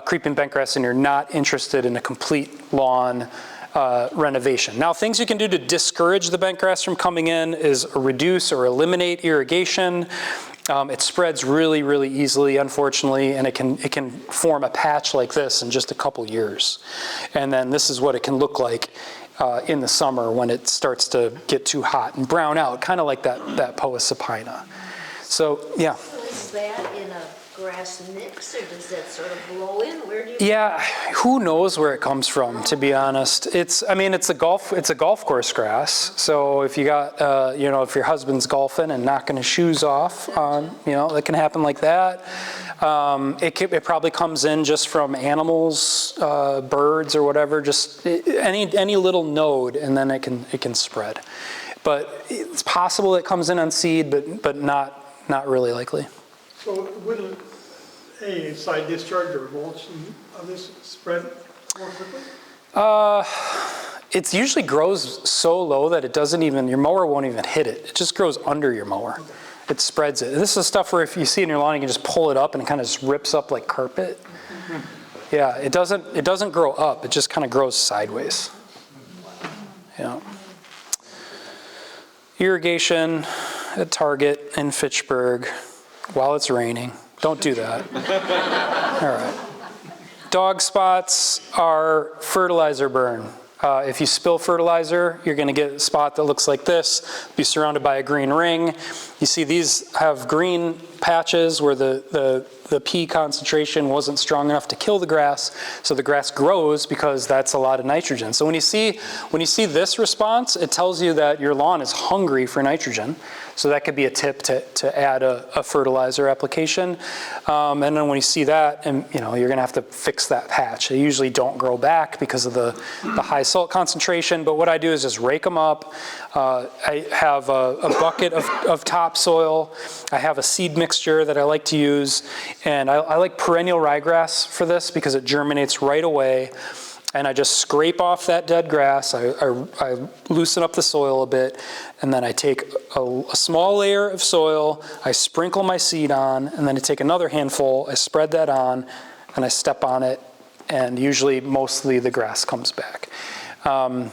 creeping bent grass and you're not interested in a complete lawn renovation. Now, things you can do to discourage the bent grass from coming in is reduce or eliminate irrigation. It spreads really, really easily, unfortunately, and it can form a patch like this in just a couple years. And then this is what it can look like in the summer when it starts to get too hot and brown out, kind of like that Poa supina. So, yeah. So is that in a grass mix, or does that sort of blow in? Where do you? Yeah, who knows where it comes from, to be honest. It's a golf course grass. So if you got, if your husband's golfing and knocking his shoes off, that can happen like that. It probably comes in just from animals, birds or whatever, just any little node, and then it can spread. But it's possible it comes in on seed, but not really likely. So wouldn't a side discharge or mulch of this spread more quickly? It usually grows so low that your mower won't even hit it. It just grows under your mower. Okay. It spreads it. This is stuff where if you see it in your lawn, you can just pull it up and it kind of just rips up like carpet. Mm-hmm. Yeah, it doesn't grow up. It just kind of grows sideways. Yeah. Irrigation at Target in Fitchburg while it's raining. Don't do that. All right. Dog spots are fertilizer burn. If you spill fertilizer, you're going to get a spot that looks like this. Be surrounded by a green ring. You see these have green patches where the P concentration wasn't strong enough to kill the grass, so the grass grows because that's a lot of nitrogen. So when you see this response, it tells you that your lawn is hungry for nitrogen. So that could be a tip to add a fertilizer application. And then when you see that, and you're gonna have to fix that patch. They usually don't grow back because of the high salt concentration, but what I do is just rake them up. I have a bucket of topsoil. I have a seed mixture that I like to use, and I like perennial ryegrass for this because it germinates right away. And I just scrape off that dead grass, I loosen up the soil a bit, and then I take a small layer of soil, I sprinkle my seed on, and then I take another handful, I spread that on, and I step on it, and usually mostly the grass comes back. Some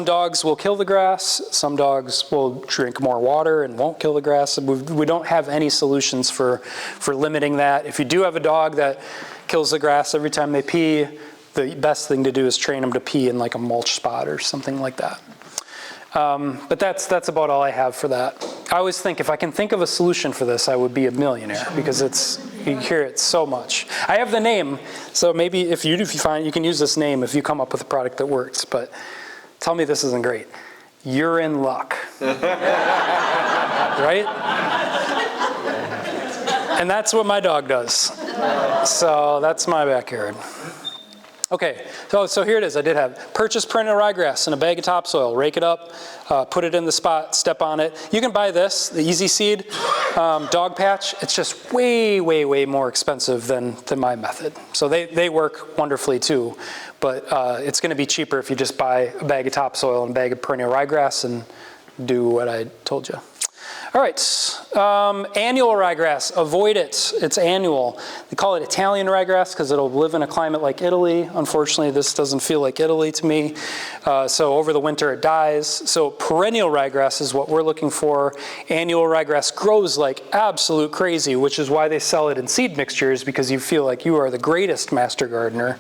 dogs will kill the grass, some dogs will drink more water and won't kill the grass. We don't have any solutions for limiting that. If you do have a dog that kills the grass every time they pee, the best thing to do is train them to pee in like a mulch spot or something like that. But that's about all I have for that. I always think if I can think of a solution for this, I would be a millionaire because you hear it so much. I have the name, so maybe if you find you can use this name if you come up with a product that works. But tell me this isn't great. You're in luck, right? And that's what my dog does. So that's my backyard. Okay, so here it is. I did have purchase perennial ryegrass in a bag of topsoil, rake it up, put it in the spot, step on it. You can buy this, the Easy Seed dog patch. It's just way, way, way more expensive than my method. So they work wonderfully too, but it's gonna be cheaper if you just buy a bag of topsoil and a bag of perennial ryegrass and do what I told you. All right, annual ryegrass, avoid it. It's annual. They call it Italian ryegrass because it'll live in a climate like Italy. Unfortunately, this doesn't feel like Italy to me. So over the winter it dies. So perennial ryegrass is what we're looking for. Annual ryegrass grows like absolute crazy, which is why they sell it in seed mixtures, because you feel like you are the greatest master gardener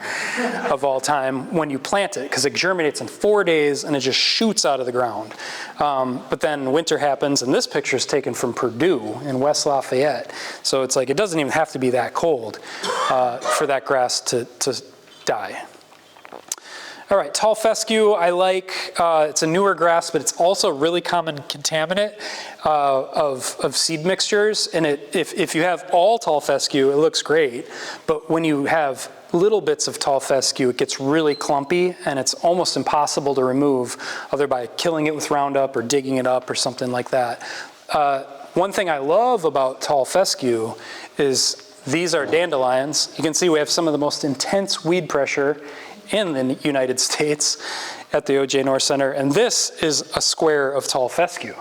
of all time when you plant it, because it germinates in 4 days and it just shoots out of the ground. But then winter happens, and this picture is taken from Purdue in West Lafayette. So it's like it doesn't even have to be that cold for that grass to die. All right, tall fescue I like. It's a newer grass, but it's also a really common contaminant of seed mixtures. And if you have all tall fescue, it looks great. But when you have little bits of tall fescue, it gets really clumpy, and it's almost impossible to remove, either by killing it with Roundup or digging it up or something like that. One thing I love about tall fescue is these are dandelions. You can see we have some of the most intense weed pressure in the United States at the O.J. North Center, and this is a square of tall fescue.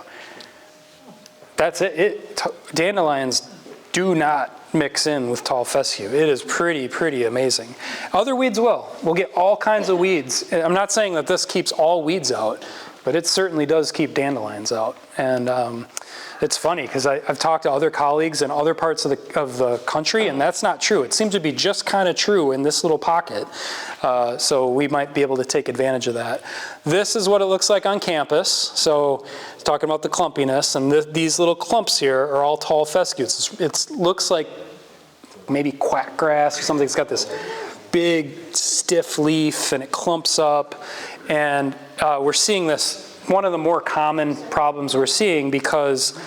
That's it. Dandelions do not mix in with tall fescue. It is pretty amazing. Other weeds will. We'll get all kinds of weeds. I'm not saying that this keeps all weeds out, but it certainly does keep dandelions out. And it's funny because I've talked to other colleagues in other parts of the country, and that's not true. It seems to be just kind of true in this little pocket. So we might be able to take advantage of that. This is what it looks like on campus. So talking about the clumpiness, and these little clumps here are all tall fescue. It looks like maybe quackgrass or something. It's got this big stiff leaf and it clumps up. And we're seeing this, one of the more common problems we're seeing because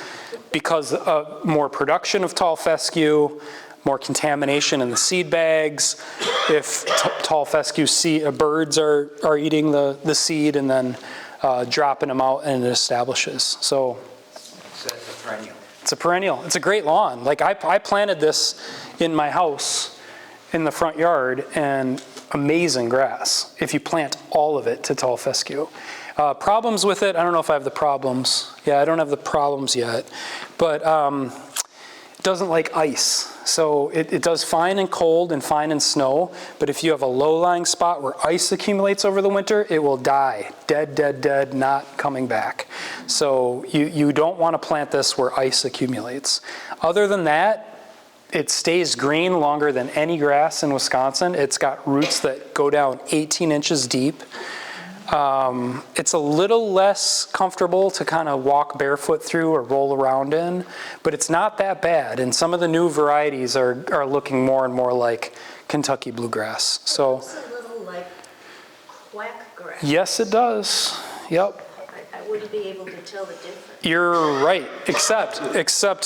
more production of tall fescue, more contamination in the seed bags. If tall fescue birds are eating the seed and then dropping them out, and it establishes. So It's a perennial. it's a perennial. It's a great lawn. Like I planted this in my house in the front yard, and amazing grass if you plant all of it to tall fescue. Problems with it, I don't know if I have the problems. Yeah, I don't have the problems yet, but it doesn't like ice. So it does fine in cold and fine in snow, but if you have a low-lying spot where ice accumulates over the winter, it will die. Dead, not coming back. So you don't want to plant this where ice accumulates. Other than that, it stays green longer than any grass in Wisconsin. It's got roots that go down 18 inches deep. It's a little less comfortable to kind of walk barefoot through or roll around in, but it's not that bad. And some of the new varieties are looking more and more like Kentucky bluegrass. So It's a little like quackgrass. yes, it does. Yep. I wouldn't be able to tell the difference. You're right, except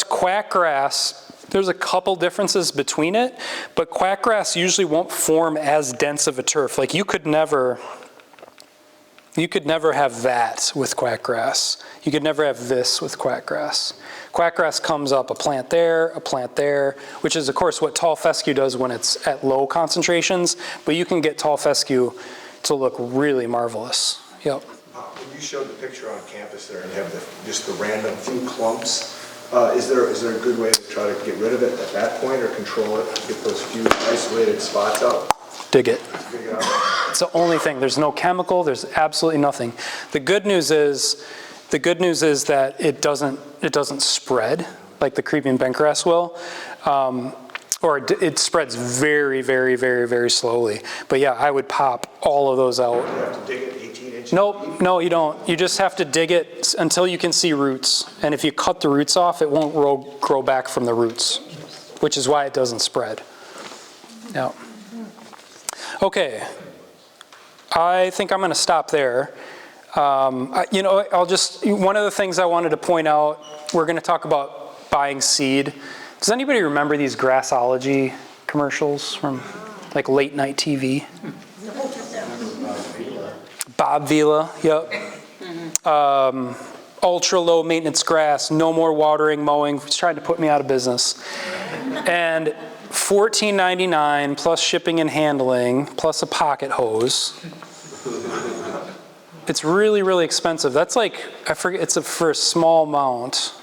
quackgrass, there's a couple differences between it, but quackgrass usually won't form as dense of a turf. Like you could never have that with quackgrass. You could never have this with quackgrass. Quackgrass comes up a plant there, which is of course what tall fescue does when it's at low concentrations, but you can get tall fescue to look really marvelous. Yep. When you showed the picture on campus there and have just the random few clumps, is there a good way to try to get rid of it at that point or control it, get those few isolated spots out? Dig it. Dig it out? It's the only thing. There's no chemical. There's absolutely nothing. The good news is that it doesn't spread like the creeping bentgrass will, or it spreads very, very, very, very slowly. But yeah, I would pop all of those out. You have to dig it 18 inches Nope, deep? no, you don't. You just have to dig it until you can see roots. And if you cut the roots off, it won't grow back from the roots, which is why it doesn't spread. Yeah. Okay. I think I'm going to stop there. One of the things I wanted to point out, we're going to talk about buying seed. Does anybody remember these Grassology commercials from like late night TV? Bob Vila, yep. Ultra low maintenance grass, no more watering, mowing. He's trying to put me out of business. And $14.99 plus shipping and handling plus a pocket hose. It's really, really expensive. That's like, I forget, it's for a small amount.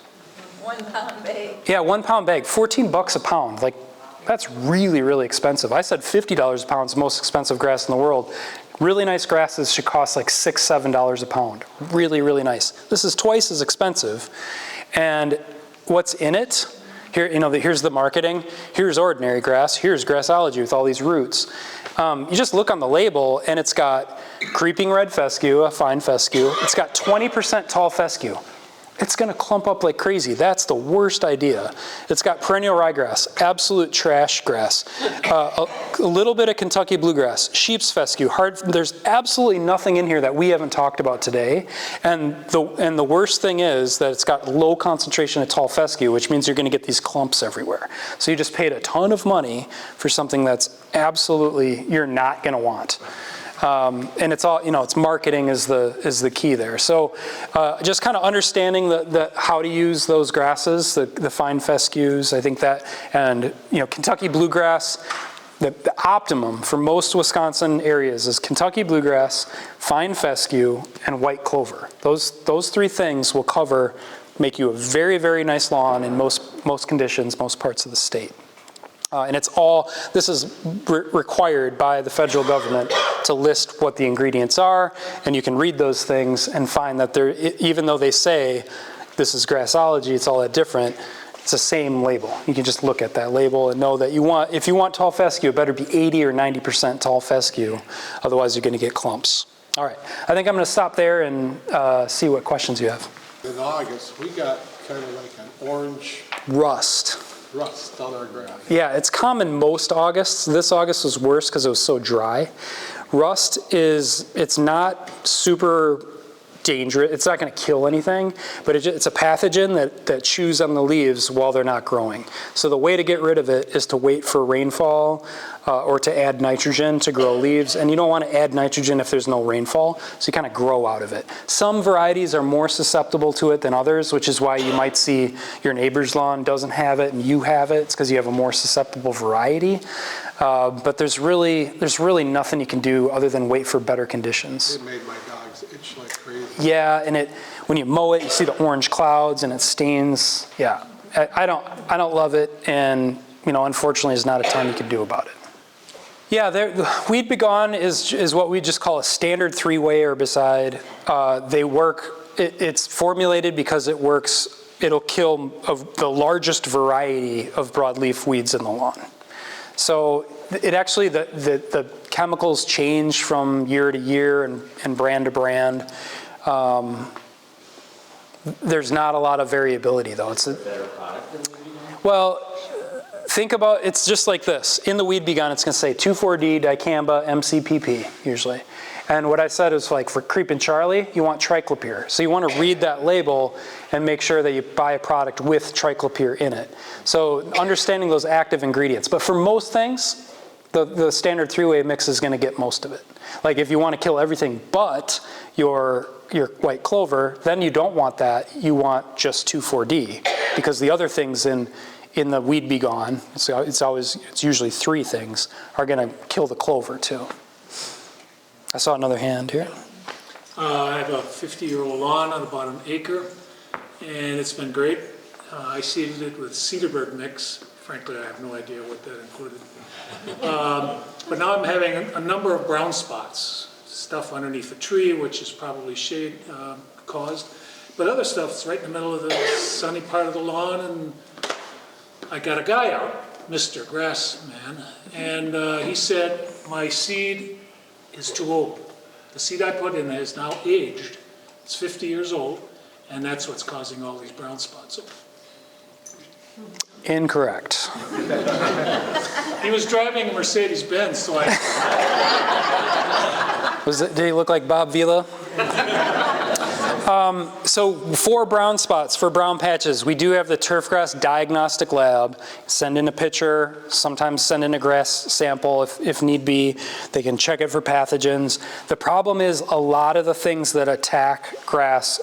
1 pound bag. Yeah, 1 pound bag, $14 a pound. Like, that's really, really expensive. I said $50 a pound is the most expensive grass in the world. Really nice grasses should cost like $6, $7 a pound. Really, really nice. This is twice as expensive. And what's in it? Here, here's the marketing. Here's ordinary grass. Here's Grassology with all these roots. You just look on the label and it's got creeping red fescue, a fine fescue. It's got 20% tall fescue. It's going to clump up like crazy. That's the worst idea. It's got perennial ryegrass, absolute trash grass, a little bit of Kentucky bluegrass, sheep's fescue. There's absolutely nothing in here that we haven't talked about today. And the worst thing is that it's got low concentration of tall fescue, which means you're going to get these clumps everywhere. So you just paid a ton of money for something that's absolutely you're not going to want. And it's all, it's marketing is the key there. So just kind of understanding how to use those grasses, the fine fescues, I think that, and Kentucky bluegrass, the optimum for most Wisconsin areas is Kentucky bluegrass, fine fescue, and white clover. Those three things will make you a very, very nice lawn in most conditions, most parts of the state. And this is required by the federal government to list what the ingredients are, and you can read those things and find that even though they say this is Grassology, it's all that different, it's the same label. You can just look at that label and know that if you want tall fescue, it better be 80 or 90% tall fescue, otherwise you're going to get clumps. All right, I think I'm going to stop there and see what questions you have. In August, we got kind of like an orange Rust on our grass. Yeah, it's common most Augusts. This August was worse because it was so dry. Rust it's not super dangerous. It's not going to kill anything, but it's a pathogen that chews on the leaves while they're not growing. So the way to get rid of it is to wait for rainfall or to add nitrogen to grow leaves. And you don't want to add nitrogen if there's no rainfall, so you kind of grow out of it. Some varieties are more susceptible to it than others, which is why you might see your neighbor's lawn doesn't have it and you have it. It's because you have a more susceptible variety. But there's really nothing you can do other than wait for better conditions. It made my dogs itch like crazy. Yeah, and when you mow it, you see the orange clouds and it stains. Yeah, I don't love it, and unfortunately, there's not a ton you can do about it. Yeah, Weed B Gone is what we just call a standard 3-way herbicide. They work. It's formulated because it works. It'll kill the largest variety of broadleaf weeds in the lawn. So it actually, the chemicals change from year to year and brand to brand. There's not a lot of variability though. It's a Better product than we do now? well, think about, it's just like this. In the weed bee gun, it's gonna say 2,4-D, dicamba, MCPP, usually. And what I said is like for Creepin' Charlie, you want triclopyr. So you wanna read that label and make sure that you buy a product with triclopyr in it. So understanding those active ingredients. But for most things, the standard 3-way mix is gonna get most of it. Like if you wanna kill everything but your white clover, then you don't want that. You want just 2,4-D because the other things in the weed be gone, so it's usually 3 things, are gonna kill the clover too. I saw another hand here. I have a 50-year-old lawn on about an acre, and it's been great. I seeded it with Cedarburg mix. Frankly, I have no idea what that included. But now I'm having a number of brown spots, stuff underneath a tree, which is probably shade caused, but other stuff's right in the middle of the sunny part of the lawn, and I got a guy out, Mr. Grassman, and he said, my seed is too old. The seed I put in is now aged. It's 50 years old, and that's what's causing all these brown spots. Incorrect. He was driving a Mercedes-Benz, so I... Did he look like Bob Vila? So for brown spots, for brown patches, we do have the turfgrass diagnostic lab. Send in a picture, sometimes send in a grass sample if need be. They can check it for pathogens. The problem is a lot of the things that attack grass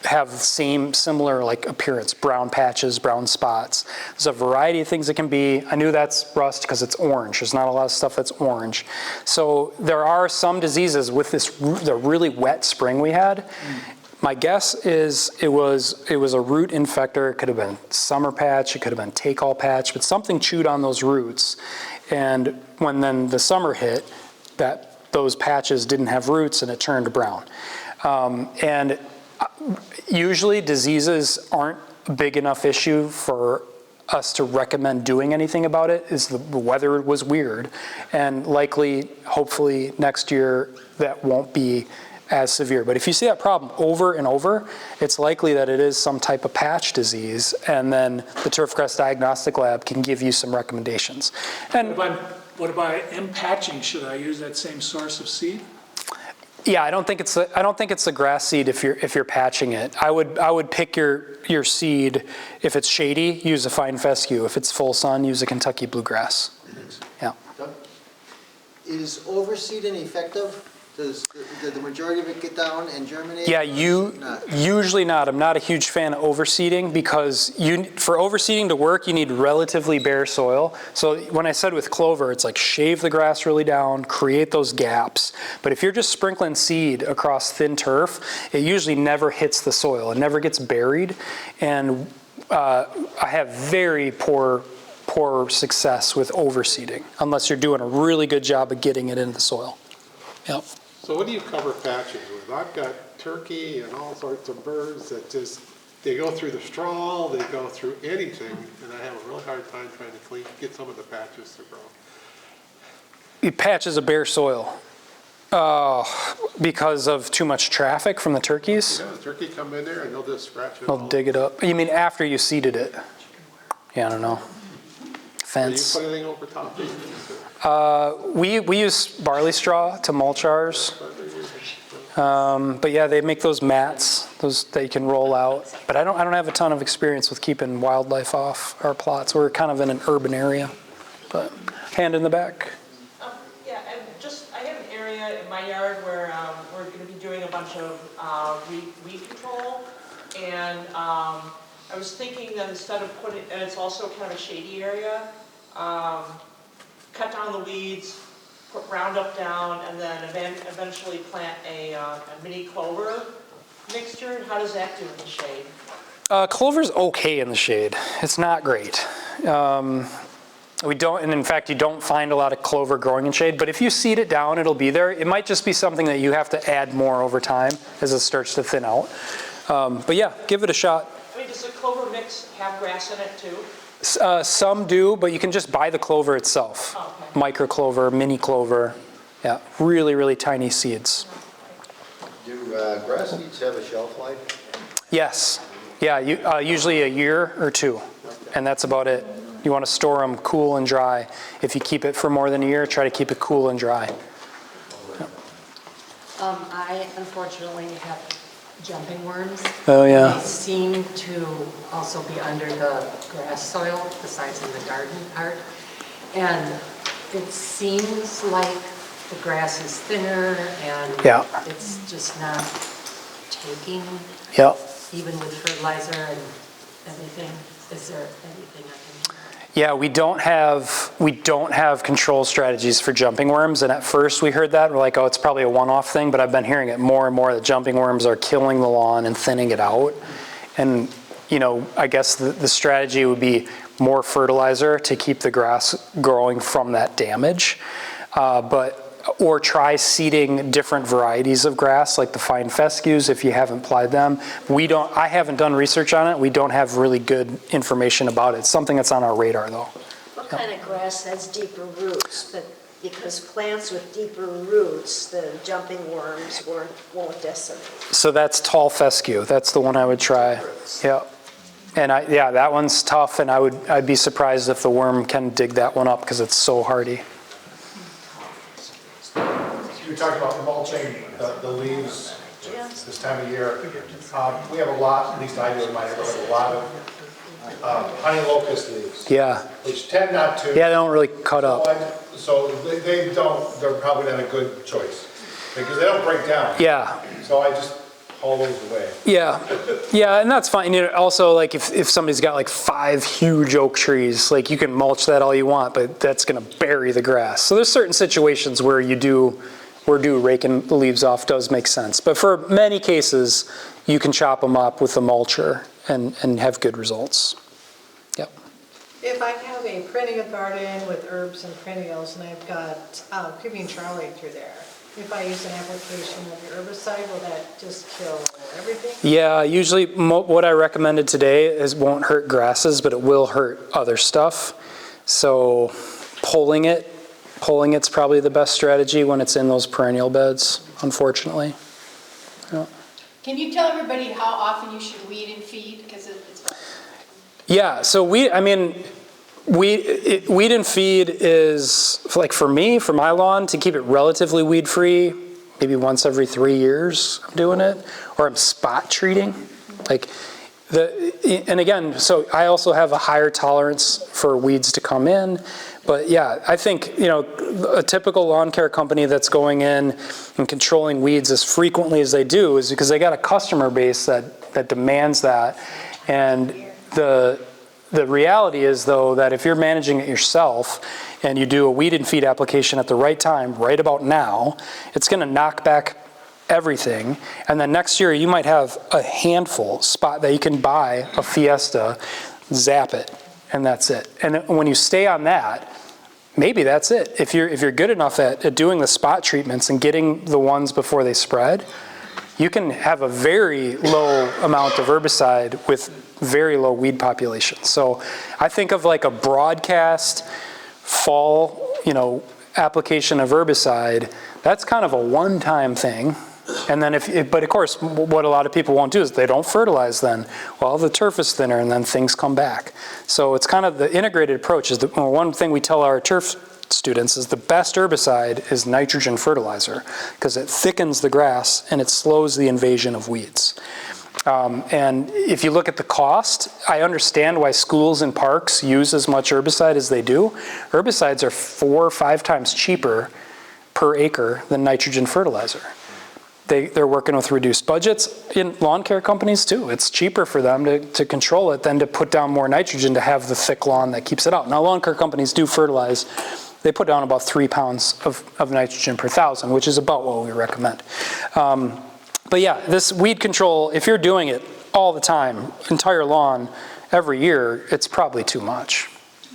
have similar like appearance, brown patches, brown spots. There's a variety of things it can be. I knew that's rust because it's orange. There's not a lot of stuff that's orange. So there are some diseases with the really wet spring we had. My guess is it was a root infector. It could have been summer patch, it could have been take-all patch, but something chewed on those roots. And when then the summer hit, those patches didn't have roots and it turned brown. And usually diseases aren't a big enough issue for us to recommend doing anything about it. The weather was weird, and likely, hopefully next year that won't be as severe. But if you see that problem over and over, it's likely that it is some type of patch disease, and then the turfgrass diagnostic lab can give you some recommendations. And What about M-patching? Should I use that same source of seed? yeah, I don't think it's a grass seed if you're patching it. I would pick your seed. If it's shady, use a fine fescue. If it's full sun, use a Kentucky bluegrass. Yeah. Is overseeding effective? Does the majority of it get down and germinate? Yeah, Not? usually not. I'm not a huge fan of overseeding because for overseeding to work, you need relatively bare soil. So when I said with clover, it's like shave the grass really down, create those gaps. But if you're just sprinkling seed across thin turf, it usually never hits the soil. It never gets buried. And I have very poor success with overseeding unless you're doing a really good job of getting it into the soil. Yep. So what do you cover patches with? I've got turkey and all sorts of birds that they go through the straw, they go through anything, and I have a really hard time trying to get some of the patches to grow. It patches of bare soil because of too much traffic from the turkeys. Yeah, the turkey come in there and they'll just scratch it. They'll dig it up. You mean after you seeded it? Yeah, I don't know. Do you Fence. put anything over top of it? We use barley straw to mulch ours. But yeah, they make those mats, those that you can roll out. But I don't have a ton of experience with keeping wildlife off our plots. We're kind of in an urban area. But hand in the back. Yeah, and I have an area in my yard where we're going to be doing a bunch of weed control, and I was thinking that instead of and it's also kind of a shady area, cut down the weeds, put Roundup down, and then eventually plant a mini clover mixture. How does that do in the shade? Clover's okay in the shade. It's not great. And in fact, you don't find a lot of clover growing in shade, but if you seed it down, it'll be there. It might just be something that you have to add more over time as it starts to thin out. But yeah, give it a shot. I mean, does the clover mix have grass in it too? Some do, but you can just buy the clover itself. Okay. Micro clover, mini clover. Yeah, really, really tiny seeds. Do grass seeds have a shelf life? Yes. Yeah, usually a year or two, and that's about it. You want to store them cool and dry. If you keep it for more than a year, try to keep it cool and dry. I unfortunately have jumping worms. Oh, yeah. They seem to also be under the grass soil, besides in the garden part. And it seems like the grass is thinner and Yeah. it's just not taking, Yep. even with fertilizer and everything. Is there anything I can do? Yeah, we don't have control strategies for jumping worms. And at first we heard that, we're like, oh, it's probably a one-off thing. But I've been hearing it more and more that jumping worms are killing the lawn and thinning it out. And I guess the strategy would be more fertilizer to keep the grass growing from that damage. Or try seeding different varieties of grass, like the fine fescues, if you haven't applied them. I haven't done research on it. We don't have really good information about it. It's something that's on our radar, though. What kind of grass has deeper roots? But because plants with deeper roots, the jumping worms won't decimate. So that's tall fescue. That's the one I would try. Yeah. And that one's tough, and I'd be surprised if the worm can dig that one up because it's so hardy. You were talking about mulching the leaves this time of year. We have a lot, at least I do in my neighborhood, a lot of honey locust leaves. Yeah. Which tend not to. Yeah, they don't really cut up. So they're probably not a good choice because they don't break down. Yeah. So I just haul those away. Yeah, and that's fine. Also, like if somebody's got like 5 huge oak trees, like you can mulch that all you want, but that's going to bury the grass. So there's certain situations where raking the leaves off does make sense. But for many cases, you can chop them up with a mulcher and have good results. Yep. If I have a perennial garden with herbs and perennials and I've got creeping Charlie through there, if I use an application of the herbicide, will that just kill everything? Yeah, usually what I recommended today won't hurt grasses, but it will hurt other stuff. So pulling it's probably the best strategy when it's in those perennial beds, unfortunately. Yeah. Can you tell everybody how often you should weed and feed? Because it's Yeah, so weed and feed is, like for me, for my lawn, to keep it relatively weed-free, maybe once every 3 years I'm doing it, or I'm spot treating. And again, so I also have a higher tolerance for weeds to come in. But yeah, I think, a typical lawn care company that's going in and controlling weeds as frequently as they do is because they got a customer base that demands that. And the reality is, though, that if you're managing it yourself and you do a weed and feed application at the right time, right about now, it's going to knock back everything. And then next year you might have a handful spot that you can buy a Fiesta, zap it, and that's it. And when you stay on that, maybe that's it. If you're good enough at doing the spot treatments and getting the ones before they spread, you can have a very low amount of herbicide with very low weed population. So I think of like a broadcast fall, application of herbicide. That's kind of a one-time thing. And then but of course, what a lot of people won't do is they don't fertilize then. Well, the turf is thinner and then things come back. So it's kind of the integrated approach is one thing we tell our turf students is the best herbicide is nitrogen fertilizer because it thickens the grass and it slows the invasion of weeds. And if you look at the cost, I understand why schools and parks use as much herbicide as they do. Herbicides are 4 or 5 times cheaper per acre than nitrogen fertilizer. They're working with reduced budgets in lawn care companies too. It's cheaper for them to control it than to put down more nitrogen to have the thick lawn that keeps it out. Now lawn care companies do fertilize. They put down about 3 pounds of nitrogen per 1,000, which is about what we recommend. But yeah, this weed control, if you're doing it all the time, entire lawn, every year, it's probably too much.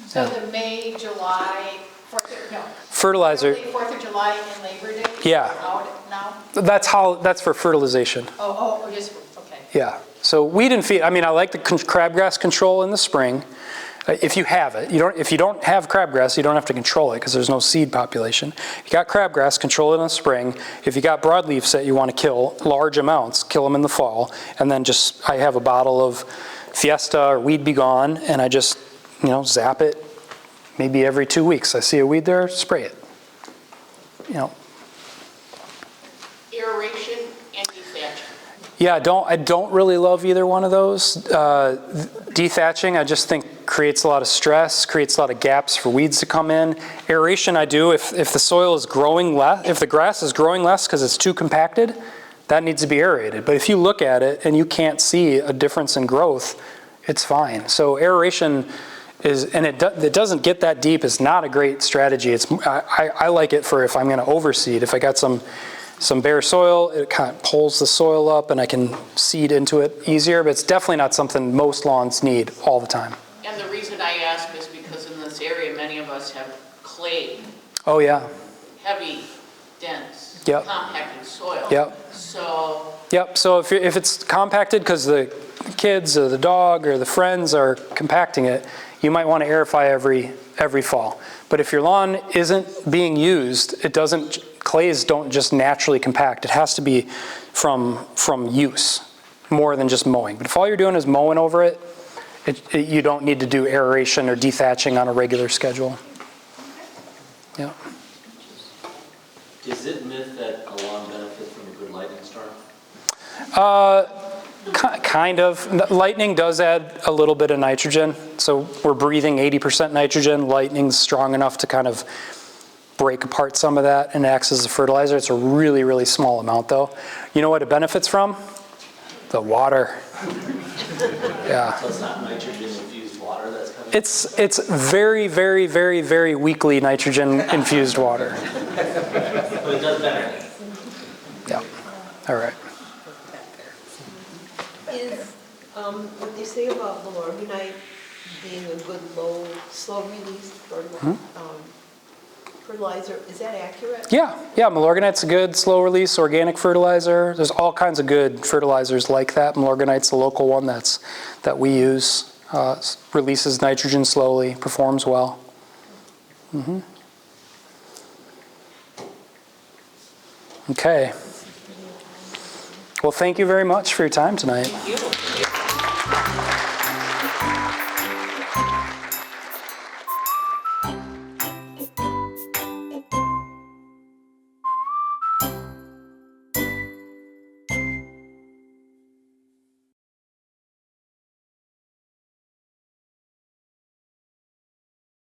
So the May, July, Fertilizer. 4th of July and Labor Day? Yeah. Out now? That's for fertilization. Just, okay. Yeah. So weed and feed, I like the crabgrass control in the spring. If you have it, if you don't have crabgrass, you don't have to control it because there's no seed population. If you got crabgrass, control it in the spring. If you got broadleafs that you want to kill, large amounts, kill them in the fall. And then I have a bottle of Fiesta or Weed Be Gone, and I just, zap it maybe every 2 weeks. I see a weed there, spray it. Aeration and dethatching. Yeah, I don't really love either one of those. Dethatching, I just think creates a lot of stress, creates a lot of gaps for weeds to come in. Aeration, I do if the soil is growing less, if the grass is growing less because it's too compacted, that needs to be aerated. But if you look at it and you can't see a difference in growth, it's fine. So aeration is, and it doesn't get that deep, it's not a great strategy. I like it for if I'm going to overseed. If I got some bare soil, it kind of pulls the soil up and I can seed into it easier, but it's definitely not something most lawns need all the time. And the reason I ask is because in this area, many of us have clay. Oh yeah. Heavy, dense, Yep. compacted soil. Yep. So. Yep, so if it's compacted because the kids or the dog or the friends are compacting it, you might want to aerify every fall. But if your lawn isn't being used, clays don't just naturally compact. It has to be from use more than just mowing. But if all you're doing is mowing over it, you don't need to do aeration or dethatching on a regular schedule. Yeah. Is it myth that a lawn benefits from a good lightning storm? Kind of. Lightning does add a little bit of nitrogen. So we're breathing 80% nitrogen. Lightning's strong enough to kind of break apart some of that and acts as a fertilizer. It's a really, really small amount though. You know what it benefits from? The water. Yeah. So it's not nitrogen-infused water that's coming? It's very, very, very, very weakly nitrogen-infused water. But it does better. Yeah. All right. Is what they say about Milorganite being a good low, slow release fertilizer, is that accurate? Yeah, Milorganite's a good slow release organic fertilizer. There's all kinds of good fertilizers like that. Milorganite's the local one that we use. Releases nitrogen slowly, performs well. Mm-hmm. Okay. Well, thank you very much for your time tonight. Thank you.